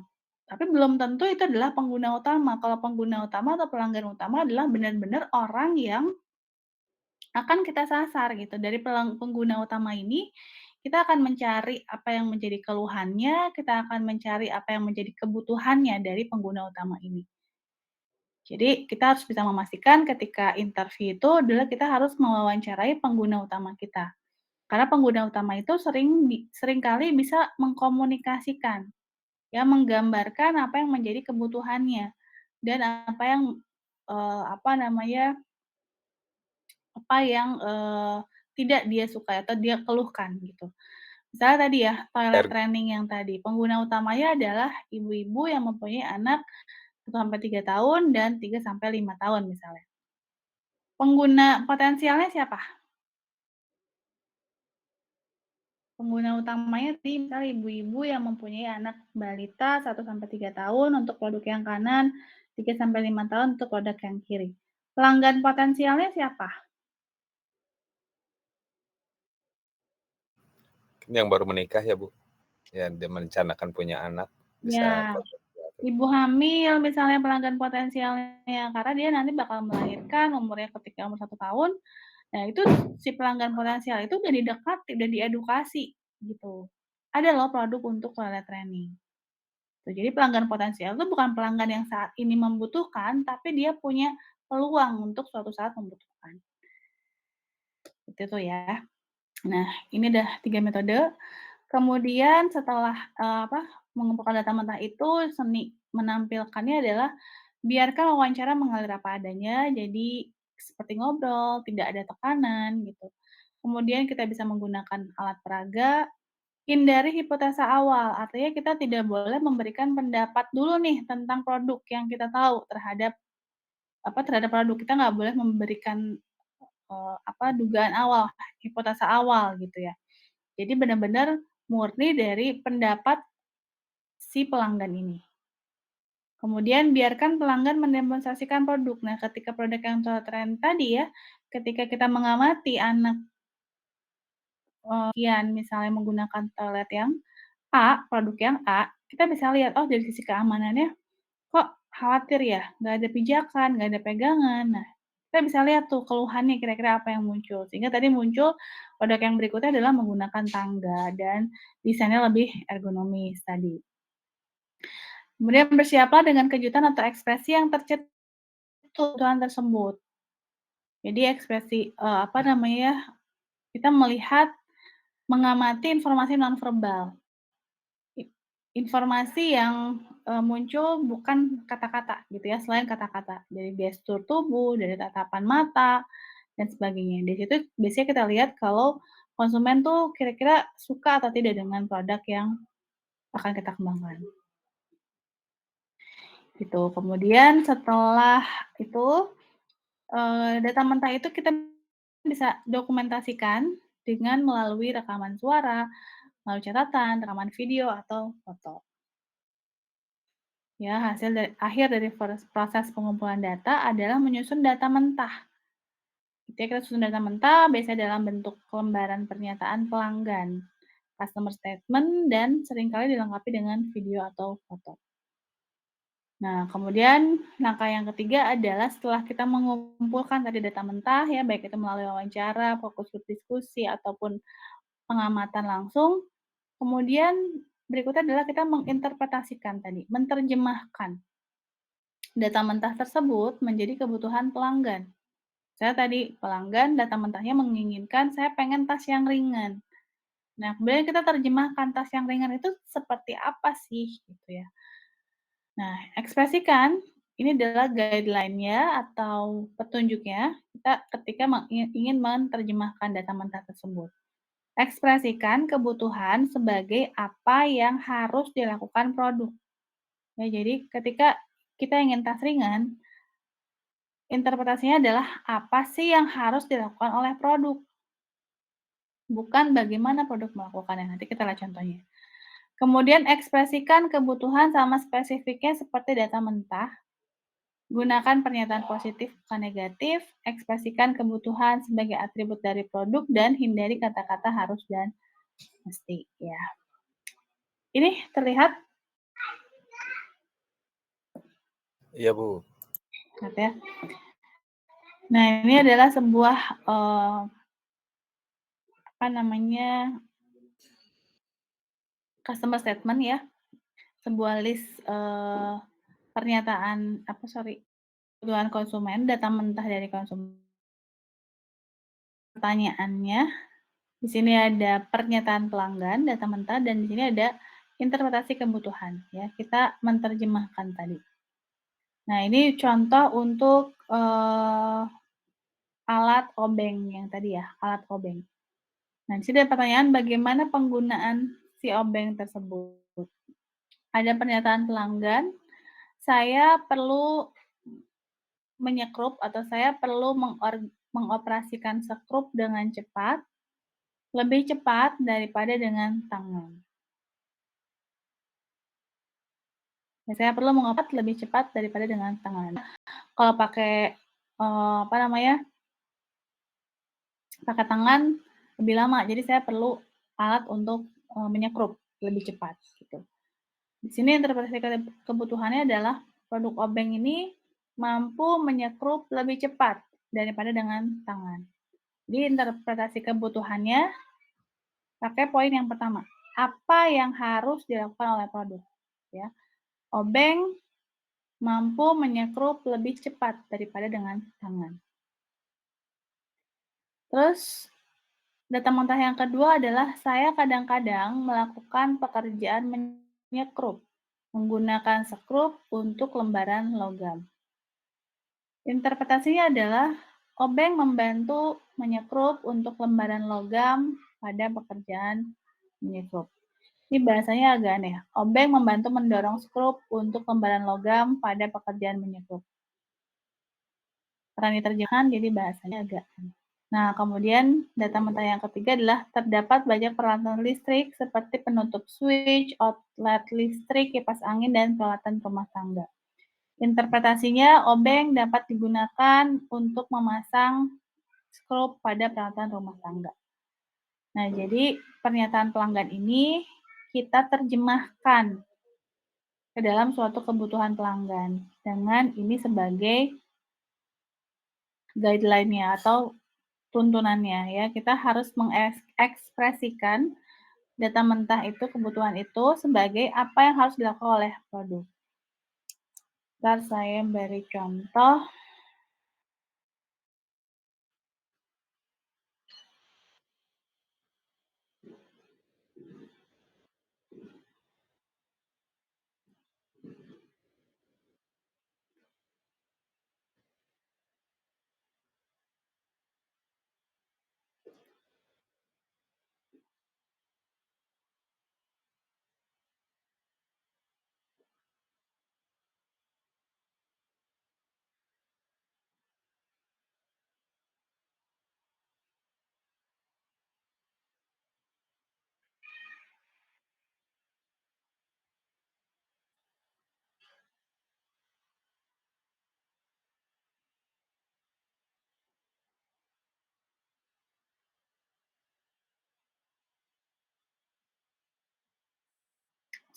tapi belum tentu itu adalah pengguna utama. Kalau pengguna utama atau pelanggan utama adalah benar-benar orang yang akan kita sasar gitu. Dari pengguna utama ini, kita akan mencari apa yang menjadi keluhannya, kita akan mencari apa yang menjadi kebutuhannya dari pengguna utama ini. Jadi kita harus bisa memastikan ketika interview itu adalah kita harus mewawancarai pengguna utama kita. Karena pengguna utama itu seringkali bisa mengkomunikasikan, ya menggambarkan apa yang menjadi kebutuhannya dan apa yang, apa namanya, apa yang, tidak dia sukai atau dia keluhkan gitu. Misalnya tadi ya, toilet Er training yang tadi, pengguna utamanya adalah ibu-ibu yang mempunyai anak 1 sampai 3 tahun dan 3 sampai 5 tahun misalnya. Pengguna potensialnya siapa? Pengguna utamanya tadi misalnya ibu-ibu yang mempunyai anak balita 1 sampai 3 tahun untuk produk yang kanan, 3 sampai 5 tahun untuk produk yang kiri. Pelanggan potensialnya siapa? yang baru menikah ya, Bu, yang dia merencanakan punya anak, bisa Ya, potensial tuh. ibu hamil misalnya pelanggan potensialnya, karena dia nanti bakal melahirkan umurnya ketika umur 1 tahun. Nah, itu si pelanggan potensial itu udah didekati, udah diedukasi gitu. Ada loh produk untuk toilet training. Tuh, jadi pelanggan potensial itu bukan pelanggan yang saat ini membutuhkan, tapi dia punya peluang untuk suatu saat membutuhkan. Seperti itu ya. Nah, ini udah 3 metode. Kemudian setelah, mengumpulkan data mentah itu, seni menampilkannya adalah biarkan wawancara mengalir apa adanya, jadi seperti ngobrol, tidak ada tekanan gitu. Kemudian kita bisa menggunakan alat peraga, hindari hipotesa awal, artinya kita tidak boleh memberikan pendapat dulu nih tentang produk yang kita tahu terhadap produk. Kita nggak boleh memberikan, dugaan awal, hipotesa awal gitu ya. Jadi benar-benar murni dari pendapat si pelanggan ini. Kemudian biarkan pelanggan mendemonstrasikan produk. Nah, ketika produk yang tren tadi ya, ketika kita mengamati anak, misalnya menggunakan toilet yang A, produk yang A, kita bisa lihat, oh dari sisi keamanannya kok khawatir ya, nggak ada pijakan, nggak ada pegangan. Nah, kita bisa lihat tuh keluhannya kira-kira apa yang muncul. Sehingga tadi muncul produk yang berikutnya adalah menggunakan tangga dan desainnya lebih ergonomis tadi. Kemudian bersiaplah dengan kejutan atau ekspresi yang tercetus kebutuhan tersebut. Jadi ekspresi, kita melihat, mengamati informasi nonverbal. Informasi yang, muncul bukan kata-kata gitu ya, selain kata-kata, dari gestur tubuh, dari tatapan mata, dan sebagainya. Di situ biasanya kita lihat kalau konsumen tuh kira-kira suka atau tidak dengan produk yang akan kita kembangkan, gitu. Kemudian setelah itu, data mentah itu kita bisa dokumentasikan dengan melalui rekaman suara, melalui catatan, rekaman video, atau foto. Ya, akhir dari proses pengumpulan data adalah menyusun data mentah. Ketika kita susun data mentah, biasanya dalam bentuk lembaran pernyataan pelanggan, customer statement, dan seringkali dilengkapi dengan video atau foto. Nah, kemudian langkah yang ketiga adalah setelah kita mengumpulkan tadi data mentah ya, baik itu melalui wawancara, fokus grup diskusi, ataupun pengamatan langsung, kemudian berikutnya adalah kita menginterpretasikan tadi, menerjemahkan data mentah tersebut menjadi kebutuhan pelanggan. Saya tadi pelanggan data mentahnya menginginkan saya pengen tas yang ringan. Nah, kemudian kita terjemahkan tas yang ringan itu seperti apa sih gitu ya. Nah, ekspresikan ini adalah guideline-nya atau petunjuknya kita ketika ingin menerjemahkan data mentah tersebut. Ekspresikan kebutuhan sebagai apa yang harus dilakukan produk. Ya, jadi ketika kita ingin tas ringan, interpretasinya adalah apa sih yang harus dilakukan oleh produk, bukan bagaimana produk melakukannya. Nanti kita lihat contohnya. Kemudian ekspresikan kebutuhan sama spesifiknya seperti data mentah. Gunakan pernyataan positif bukan negatif, ekspresikan kebutuhan sebagai atribut dari produk, dan hindari kata-kata harus dan mesti. Ya. Ini terlihat? Iya, Bu. Lihat ya. Nah, ini adalah sebuah customer statement ya, sebuah list kebutuhan konsumen, data mentah dari konsumen. Pertanyaannya, di sini ada pernyataan pelanggan, data mentah, dan di sini ada interpretasi kebutuhan. Ya, kita menerjemahkan tadi. Nah, ini contoh untuk alat obeng yang tadi ya, alat obeng. Nah, di sini ada pertanyaan bagaimana penggunaan si obeng tersebut. Ada pernyataan pelanggan, saya perlu menyekrup atau saya perlu mengoperasikan sekrup dengan cepat, lebih cepat daripada dengan tangan. Ya, saya perlu lebih cepat daripada dengan tangan. Kalau pakai pakai tangan lebih lama, jadi saya perlu alat untuk menyekrup lebih cepat gitu. Di sini interpretasi kebutuhannya adalah produk obeng ini mampu menyekrup lebih cepat daripada dengan tangan. Jadi interpretasi kebutuhannya pakai poin yang pertama. Apa yang harus dilakukan oleh produk? Ya. Obeng mampu menyekrup lebih cepat daripada dengan tangan. Terus data mentah yang kedua adalah saya kadang-kadang melakukan pekerjaan menyekrup menggunakan sekrup untuk lembaran logam. Interpretasinya adalah obeng membantu menyekrup untuk lembaran logam pada pekerjaan menyekrup. Ini bahasanya agak aneh. Obeng membantu mendorong skrup untuk lembaran logam pada pekerjaan menyekrup. Karena diterjemahkan jadi bahasanya agak aneh. Nah, kemudian data mentah yang ketiga adalah terdapat banyak peralatan listrik seperti penutup switch, outlet listrik, kipas angin, dan peralatan rumah tangga. Interpretasinya, obeng dapat digunakan untuk memasang skrup pada peralatan rumah tangga. Nah, jadi pernyataan pelanggan ini kita terjemahkan ke dalam suatu kebutuhan pelanggan dengan ini sebagai guideline-nya atau tuntunannya ya. Kita harus mengekspresikan data mentah itu, kebutuhan itu sebagai apa yang harus dilakukan oleh produk. Ntar saya beri contoh.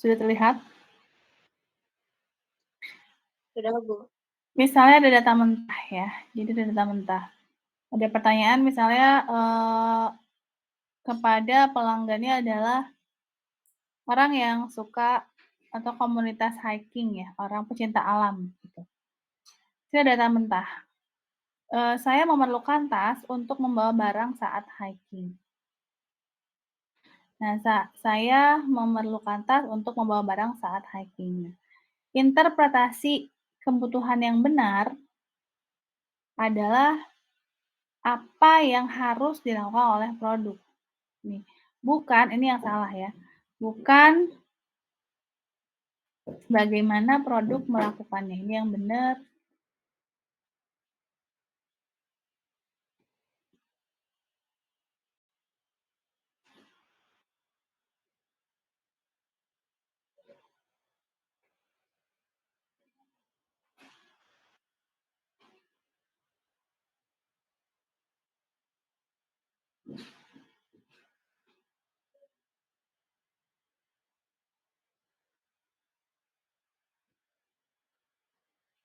Sudah terlihat? Sudah, Bu. Misalnya ada data mentah ya, jadi ada data mentah. Ada pertanyaan misalnya, kepada pelanggannya adalah orang yang suka atau komunitas hiking ya, orang pecinta alam gitu. Itu ada data mentah. Saya memerlukan tas untuk membawa barang saat hiking. Nah, saya memerlukan tas untuk membawa barang saat hiking. Interpretasi kebutuhan yang benar adalah apa yang harus dilakukan oleh produk. Nih, bukan ini yang salah ya. Bukan bagaimana produk melakukannya. Ini yang benar.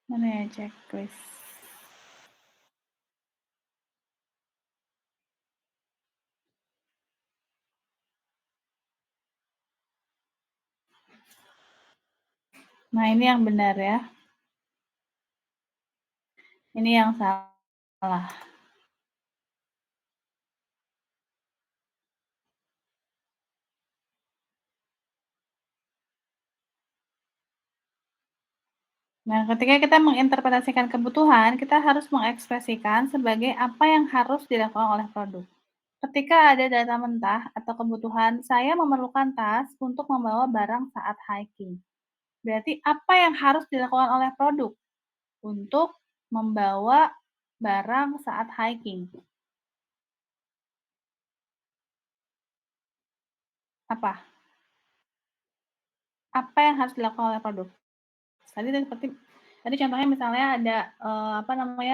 Mana ya checklist? Nah, ini yang benar ya. Ini yang salah. Nah, ketika kita menginterpretasikan kebutuhan, kita harus mengekspresikan sebagai apa yang harus dilakukan oleh produk. Ketika ada data mentah atau kebutuhan, saya memerlukan tas untuk membawa barang saat hiking. Berarti apa yang harus dilakukan oleh produk untuk membawa barang saat hiking? Apa? Apa yang harus dilakukan oleh produk? Tadi contohnya misalnya ada,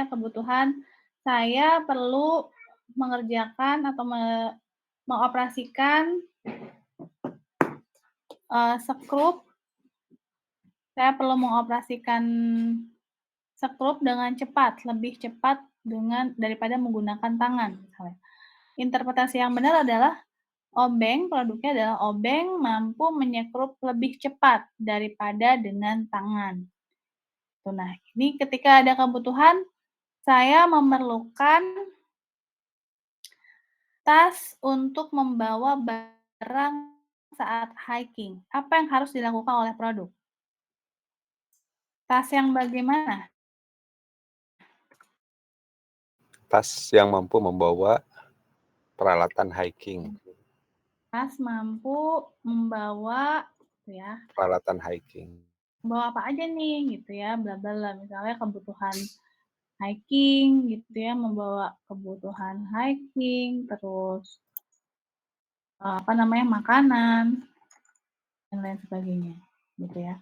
kebutuhan saya perlu mengerjakan atau mengoperasikan, skrup, saya perlu mengoperasikan skrup dengan cepat, lebih cepat daripada menggunakan tangan misalnya. Interpretasi yang benar adalah produknya adalah obeng mampu menyekrup lebih cepat daripada dengan tangan. Nah, ini ketika ada kebutuhan, saya memerlukan tas untuk membawa barang saat hiking. Apa yang harus dilakukan oleh produk? Tas yang bagaimana? Tas yang mampu membawa peralatan hiking. Tas mampu membawa ya, Peralatan hiking. membawa apa aja nih gitu ya, bla bla bla. Misalnya kebutuhan hiking gitu ya, membawa kebutuhan hiking, terus makanan dan lain sebagainya gitu ya.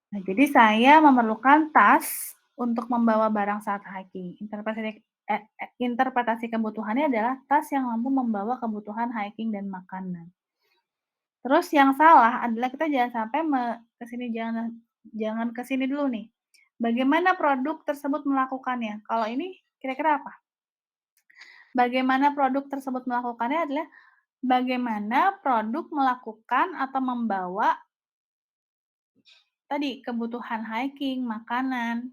Nah, jadi saya memerlukan tas untuk membawa barang saat hiking. Interpretasi kebutuhannya adalah tas yang mampu membawa kebutuhan hiking dan makanan. Terus yang salah adalah kita jangan sampai jangan ke sini dulu nih. Bagaimana produk tersebut melakukannya? Kalau ini kira-kira apa? Bagaimana produk tersebut melakukannya adalah bagaimana produk melakukan atau membawa tadi kebutuhan hiking, makanan.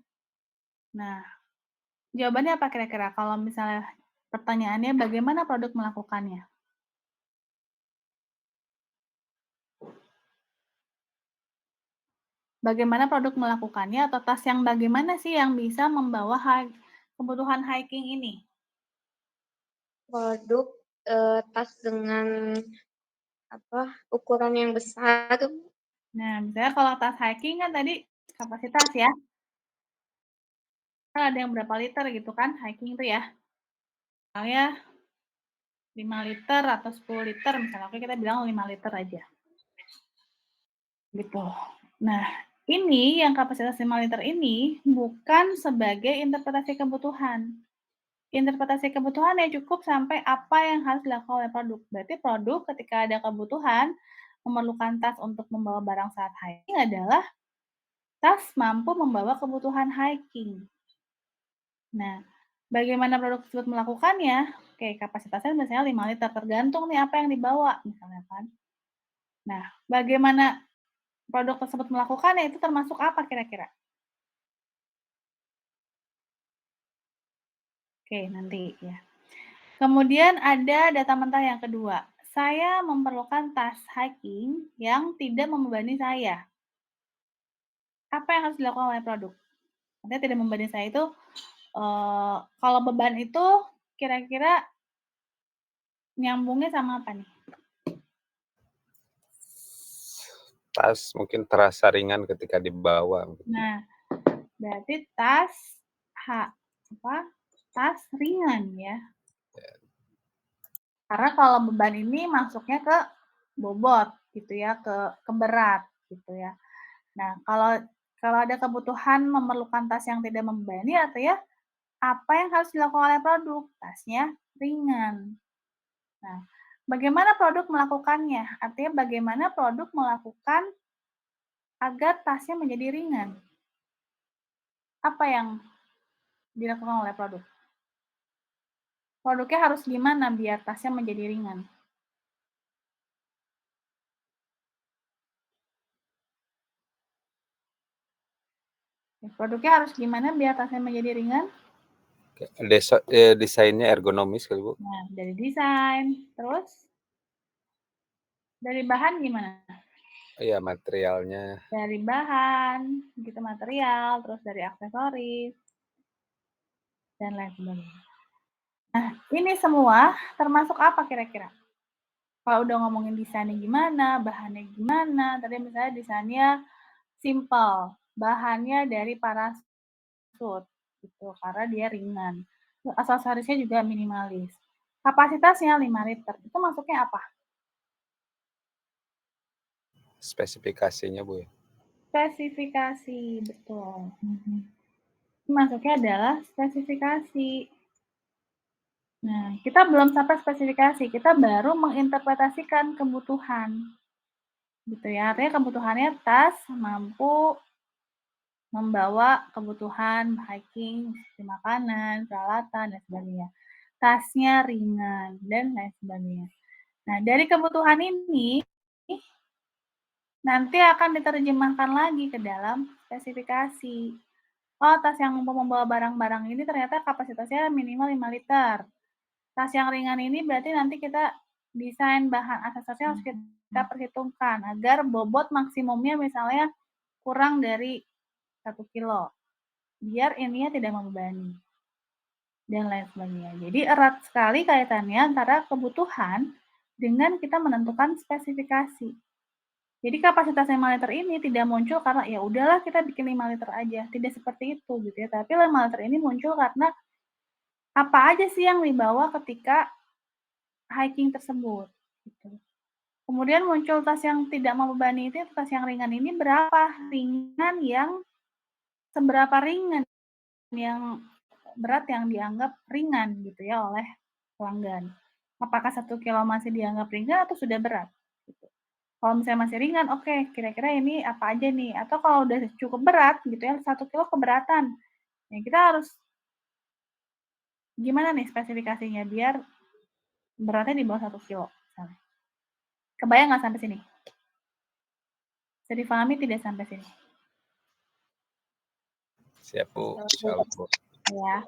Nah, jawabannya apa kira-kira kalau misalnya pertanyaannya bagaimana produk melakukannya? Bagaimana produk melakukannya atau tas yang bagaimana sih yang bisa membawa kebutuhan hiking ini? Produk tas dengan ukuran yang besar. Nah, misalnya kalau tas hiking kan tadi kapasitas ya. Kan ada yang berapa liter gitu kan hiking itu ya. Misalnya 5 liter atau 10 liter misalnya. Oke, kita bilang 5 liter aja. Gitu. Nah, ini yang kapasitas 5 liter ini bukan sebagai interpretasi kebutuhan. Interpretasi kebutuhan ya cukup sampai apa yang harus dilakukan oleh produk. Berarti produk ketika ada kebutuhan, memerlukan tas untuk membawa barang saat hiking adalah tas mampu membawa kebutuhan hiking. Nah, bagaimana produk tersebut melakukannya? Oke, kapasitasnya misalnya 5 liter, tergantung nih apa yang dibawa, misalnya kan. Nah, bagaimana produk tersebut melakukannya itu termasuk apa kira-kira? Oke, nanti ya. Kemudian ada data mentah yang kedua. Saya memerlukan tas hiking yang tidak membebani saya. Apa yang harus dilakukan oleh produk? Artinya tidak membebani saya itu, kalau beban itu kira-kira nyambungnya sama apa nih? Tas mungkin terasa ringan ketika dibawa. Nah, berarti tas ringan ya. Karena kalau beban ini masuknya ke bobot gitu ya, ke berat gitu ya. Nah, kalau ada kebutuhan memerlukan tas yang tidak membebani, artinya apa yang harus dilakukan oleh produk? Tasnya ringan. Nah, bagaimana produk melakukannya? Artinya bagaimana produk melakukan agar tasnya menjadi ringan? Apa yang dilakukan oleh produk? Produknya harus gimana biar tasnya menjadi ringan? Produknya harus gimana biar tasnya menjadi ringan? Desainnya ergonomis kali, Bu. Nah, dari desain, terus dari bahan gimana? Iya, materialnya. Dari bahan, gitu material, terus dari aksesoris, dan lain sebagainya. Nah, ini semua termasuk apa kira-kira? Kalau udah ngomongin desainnya gimana, bahannya gimana, tadi misalnya desainnya simple, bahannya dari parasut, gitu, karena dia ringan. Aksesorisnya juga minimalis. Kapasitasnya 5 liter, itu masuknya apa? Spesifikasinya, Bu, ya? Spesifikasi, betul. Masuknya adalah spesifikasi. Nah, kita belum sampai spesifikasi, kita baru menginterpretasikan kebutuhan. Gitu ya, artinya kebutuhannya tas mampu membawa kebutuhan hiking, seperti makanan, peralatan, dan sebagainya. Tasnya ringan, dan lain sebagainya. Nah, dari kebutuhan ini nanti akan diterjemahkan lagi ke dalam spesifikasi. Oh, tas yang mampu membawa barang-barang ini ternyata kapasitasnya minimal 5 liter. Tas yang ringan ini berarti nanti kita desain bahan aksesorisnya harus kita perhitungkan agar bobot maksimumnya misalnya kurang dari 1 kilo, biar ininya tidak membebani, dan lain sebagainya. Jadi erat sekali kaitannya antara kebutuhan dengan kita menentukan spesifikasi. Jadi kapasitas 5 liter ini tidak muncul karena ya udahlah kita bikin 5 liter aja, tidak seperti itu gitu ya. Tapi 5 liter ini muncul karena apa aja sih yang dibawa ketika hiking tersebut gitu. Kemudian muncul tas yang tidak membebani itu, tas yang ringan ini berapa ringan yang seberapa ringan yang berat yang dianggap ringan gitu ya oleh pelanggan. Apakah 1 kilo masih dianggap ringan atau sudah berat? Gitu. Kalau misalnya masih ringan, oke, kira-kira ini apa aja nih? Atau kalau udah cukup berat gitu ya, 1 kilo keberatan. Ya kita harus gimana nih spesifikasinya biar beratnya di bawah 1 kilo. Misalnya. Kebayang nggak sampai sini? Bisa difahami tidak sampai sini? Siap, Bu. Insyaallah, Bu. Ya.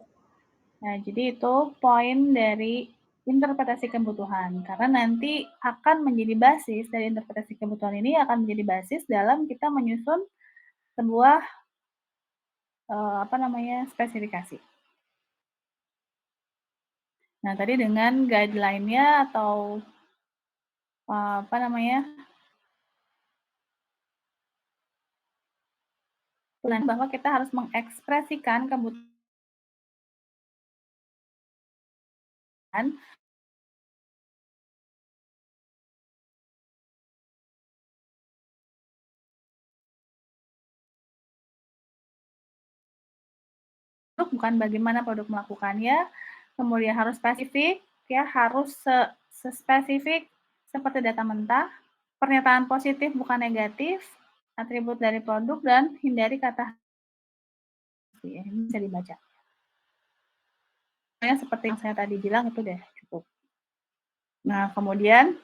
Nah, jadi itu poin dari interpretasi kebutuhan. Karena nanti akan menjadi basis dari interpretasi kebutuhan ini akan menjadi basis dalam kita menyusun sebuah spesifikasi. Nah, tadi dengan guideline-nya atau bahwa kita harus mengekspresikan kebutuhan bukan bagaimana produk melakukannya, kemudian harus spesifik, ya harus sespesifik seperti data mentah, pernyataan positif bukan negatif, atribut dari produk, dan hindari kata ya, ini bisa dibaca. Seperti yang saya tadi bilang itu deh cukup. Nah, kemudian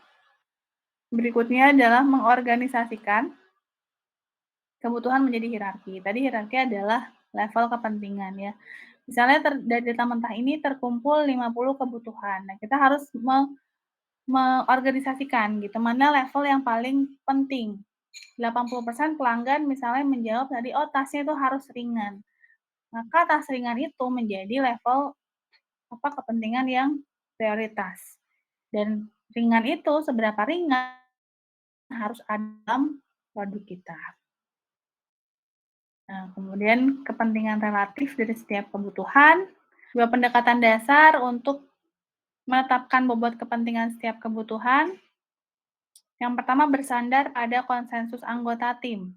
berikutnya adalah mengorganisasikan kebutuhan menjadi hierarki. Tadi hierarki adalah level kepentingan ya. Misalnya dari data mentah ini terkumpul 50 kebutuhan. Nah, kita harus mengorganisasikan gitu, mana level yang paling penting. 80% pelanggan misalnya menjawab tadi, oh tasnya itu harus ringan. Maka tas ringan itu menjadi level kepentingan yang prioritas. Dan ringan itu seberapa ringan harus ada dalam produk kita. Nah, kemudian kepentingan relatif dari setiap kebutuhan, dua pendekatan dasar untuk menetapkan bobot kepentingan setiap kebutuhan. Yang pertama bersandar pada konsensus anggota tim,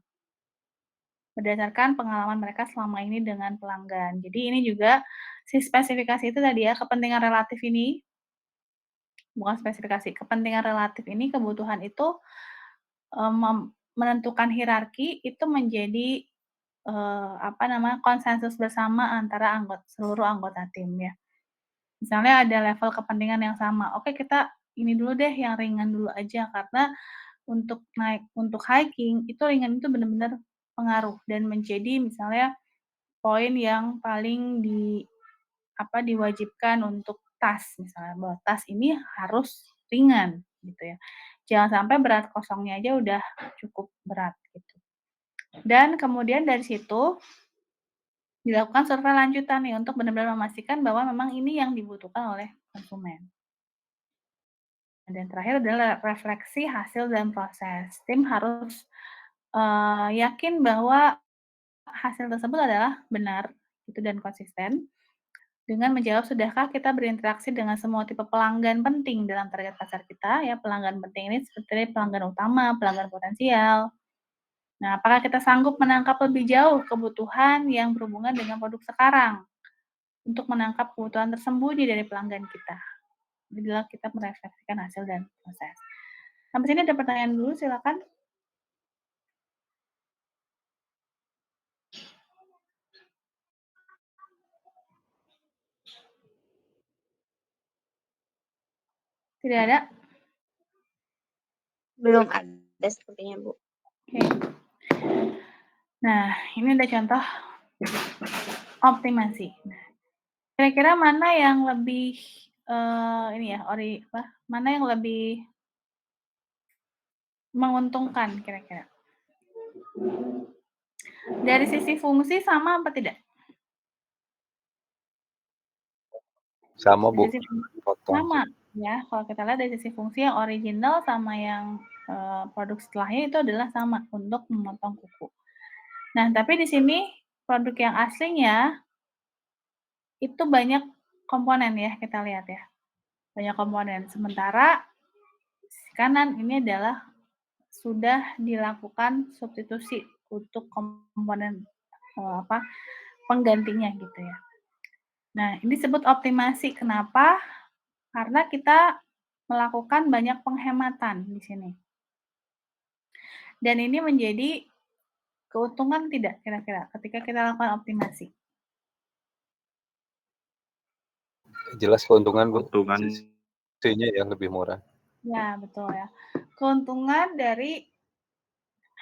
berdasarkan pengalaman mereka selama ini dengan pelanggan. Jadi ini juga si spesifikasi itu tadi ya, kepentingan relatif ini, bukan spesifikasi, kepentingan relatif ini kebutuhan itu menentukan hierarki itu menjadi konsensus bersama antara seluruh anggota tim ya. Misalnya ada level kepentingan yang sama, oke kita ini dulu deh yang ringan dulu aja karena untuk hiking itu ringan itu benar-benar pengaruh dan menjadi misalnya poin yang paling diwajibkan untuk tas misalnya, bahwa tas ini harus ringan gitu ya. Jangan sampai berat kosongnya aja udah cukup berat gitu. Dan kemudian dari situ dilakukan survei lanjutan nih untuk benar-benar memastikan bahwa memang ini yang dibutuhkan oleh konsumen. Dan terakhir adalah refleksi hasil dan proses. Tim harus yakin bahwa hasil tersebut adalah benar gitu dan konsisten dengan menjawab sudahkah kita berinteraksi dengan semua tipe pelanggan penting dalam target pasar kita ya. Pelanggan penting ini seperti pelanggan utama, pelanggan potensial. Nah, apakah kita sanggup menangkap lebih jauh kebutuhan yang berhubungan dengan produk sekarang untuk menangkap kebutuhan tersembunyi dari pelanggan kita. Jadilah kita merefleksikan hasil dan proses. Sampai sini ada pertanyaan dulu, silakan. Tidak ada? Belum ada sepertinya, Bu. Oke. Nah, ini ada contoh optimasi. Nah, kira-kira mana yang lebih mana yang lebih menguntungkan kira-kira? Dari sisi fungsi sama apa tidak? Sama, Bu. Dari sisi Potong. sama ya, kalau kita lihat dari sisi fungsi yang original sama yang produk setelahnya itu adalah sama untuk memotong kuku. Nah, tapi di sini produk yang aslinya itu banyak komponen ya, kita lihat ya. Banyak komponen. Sementara kanan ini adalah sudah dilakukan substitusi untuk komponen penggantinya gitu ya. Nah, ini disebut optimasi. Kenapa? Karena kita melakukan banyak penghematan di sini. Dan ini menjadi keuntungan tidak kira-kira ketika kita lakukan optimasi? Jelas keuntungan, Bu. Keuntungan. Sisinya yang lebih murah. Ya, betul ya. Keuntungan dari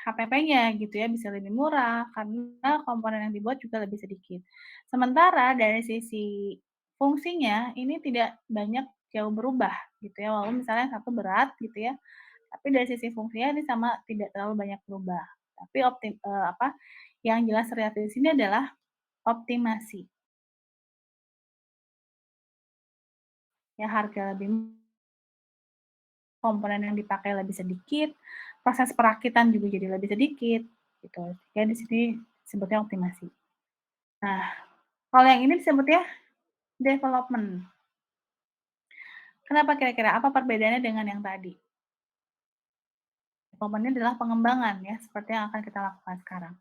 HPP-nya gitu ya, bisa lebih murah karena komponen yang dibuat juga lebih sedikit. Sementara dari sisi fungsinya ini tidak banyak jauh berubah gitu ya, walaupun misalnya satu berat gitu ya, tapi dari sisi fungsinya ini sama tidak terlalu banyak berubah. Tapi yang jelas terlihat di sini adalah optimasi. Ya harga lebih, komponen yang dipakai lebih sedikit, proses perakitan juga jadi lebih sedikit gitu. Ya di sini disebutnya optimasi. Nah, kalau yang ini disebutnya development. Kenapa kira-kira? Apa perbedaannya dengan yang tadi? Development ini adalah pengembangan ya, seperti yang akan kita lakukan sekarang.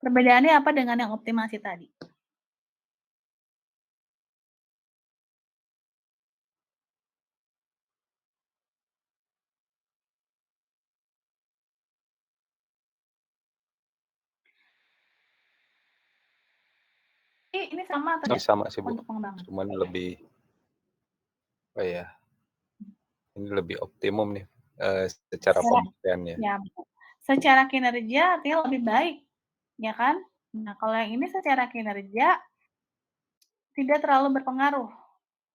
Perbedaannya apa dengan yang optimasi tadi? ini sama atau Oh, tidak sama sih, Bu. untuk pengembangan? Cuman lebih oh ya, ini lebih optimum nih, secara Secara pemakaiannya. ya, secara kinerja artinya lebih baik, ya kan? Nah, kalau yang ini secara kinerja tidak terlalu berpengaruh,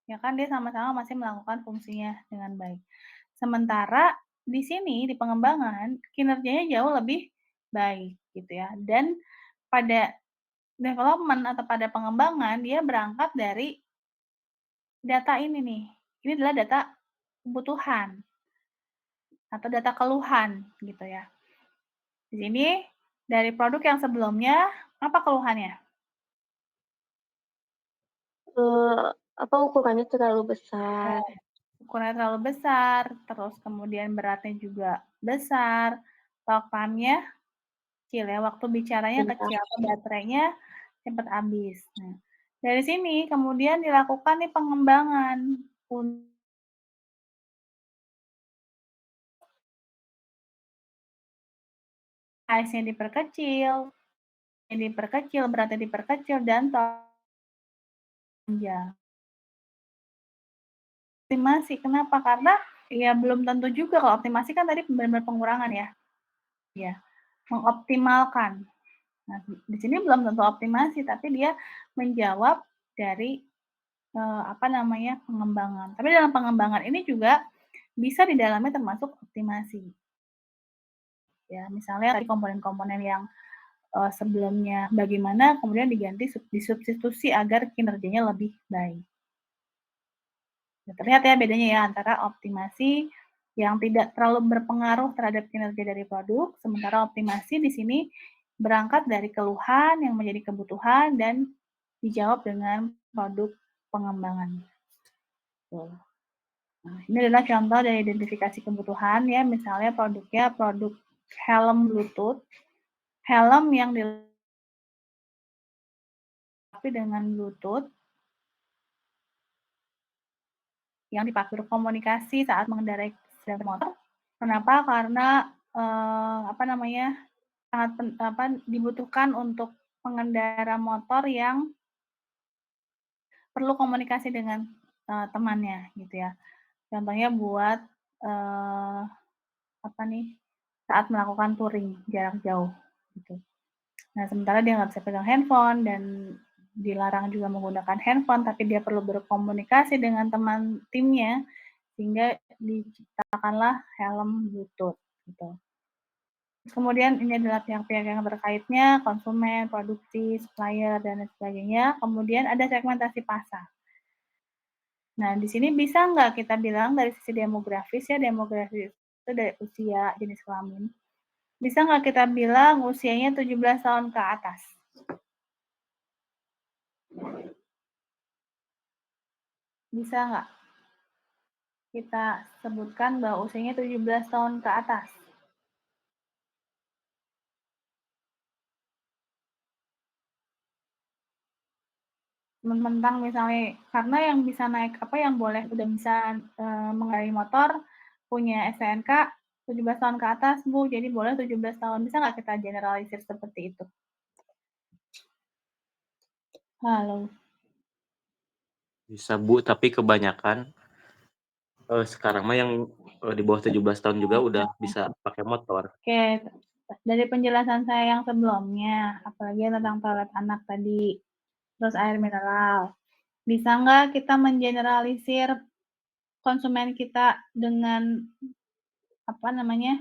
ya kan dia sama-sama masih melakukan fungsinya dengan baik. Sementara di sini, di pengembangan, kinerjanya jauh lebih baik gitu ya, dan pada development atau pada pengembangan dia berangkat dari data ini nih, ini adalah data kebutuhan atau data keluhan gitu ya. Di sini dari produk yang sebelumnya, apa keluhannya? Apa ukurannya terlalu Nah, besar, ukurannya terlalu besar, terus kemudian beratnya juga besar, talk time-nya kecil ya, waktu bicaranya bentar. kecil atau baterainya cepat habis. Nah, dari sini kemudian dilakukan nih pengembangan size-nya diperkecil, beratnya diperkecil, dan panjang. Optimasi, kenapa? Karena ya belum tentu juga kalau optimasi kan tadi benar-benar pengurangan ya. Ya, mengoptimalkan. Nah, di sini belum tentu optimasi, tapi dia menjawab dari apa namanya, pengembangan. Tapi dalam pengembangan ini juga bisa di dalamnya termasuk optimasi. Ya, misalnya tadi komponen-komponen yang sebelumnya bagaimana kemudian diganti disubstitusi agar kinerjanya lebih baik. Nah, terlihat ya bedanya ya antara optimasi yang tidak terlalu berpengaruh terhadap kinerja dari produk, sementara optimasi di sini berangkat dari keluhan yang menjadi kebutuhan dan dijawab dengan produk pengembangan. Tuh. Nah, ini adalah contoh dari identifikasi kebutuhan ya, misalnya produknya produk helm Bluetooth, helm yang dilengkapi dengan Bluetooth yang dipakai untuk komunikasi saat mengendarai sepeda motor. Kenapa? Karena apa namanya sangat dibutuhkan untuk pengendara motor yang perlu komunikasi dengan temannya gitu ya. Contohnya buat apa nih saat melakukan touring jarak jauh gitu. Nah, sementara dia nggak bisa pegang handphone dan dilarang juga menggunakan handphone, tapi dia perlu berkomunikasi dengan teman timnya, sehingga diciptakanlah helm Bluetooth, gitu. Kemudian ini adalah pihak-pihak yang terkaitnya, konsumen, produksi, supplier, dan lain sebagainya. Kemudian ada segmentasi pasar. Nah, di sini bisa nggak kita bilang dari sisi demografis ya, demografis itu dari usia, jenis kelamin. Bisa nggak kita bilang usianya 17 tahun ke atas? Bisa nggak kita sebutkan bahwa usianya 17 tahun ke atas? Mentang misalnya karena yang bisa naik apa yang boleh udah bisa mengendarai motor punya STNK 17 tahun ke atas Bu, jadi boleh 17 tahun. Bisa nggak kita generalisir seperti itu? Halo. Bisa Bu, tapi kebanyakan sekarang mah yang di bawah 17 tahun juga udah bisa pakai motor. Oke, dari penjelasan saya yang sebelumnya, apalagi tentang toilet anak tadi, terus air mineral, bisa nggak kita mengeneralisir konsumen kita dengan apa namanya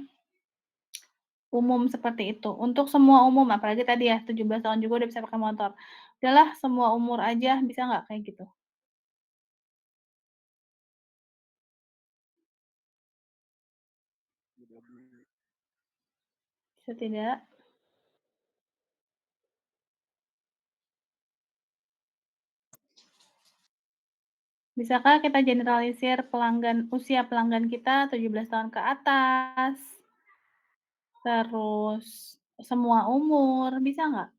umum seperti itu? Untuk semua umum, apalagi tadi ya 17 tahun juga udah bisa pakai motor. Udahlah semua umur aja, bisa nggak kayak gitu? Bisa tidak? Bisakah kita generalisir usia pelanggan kita 17 tahun ke atas, terus semua umur, bisa nggak?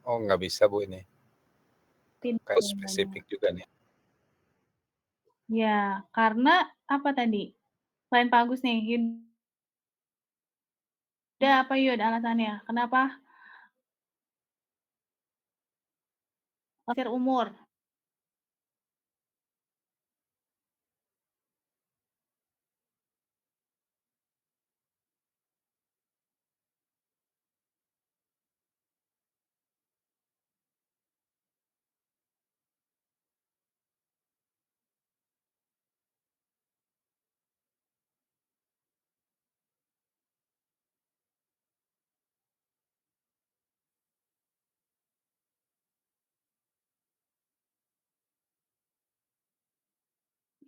Oh, nggak bisa, Bu, ini. Tidak Kayak jawabannya. spesifik juga nih. Ya, karena apa tadi? Selain Pak Agus nih, Yuda apa Yud alasannya? Kenapa umur.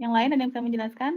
Yang lain ada yang bisa menjelaskan?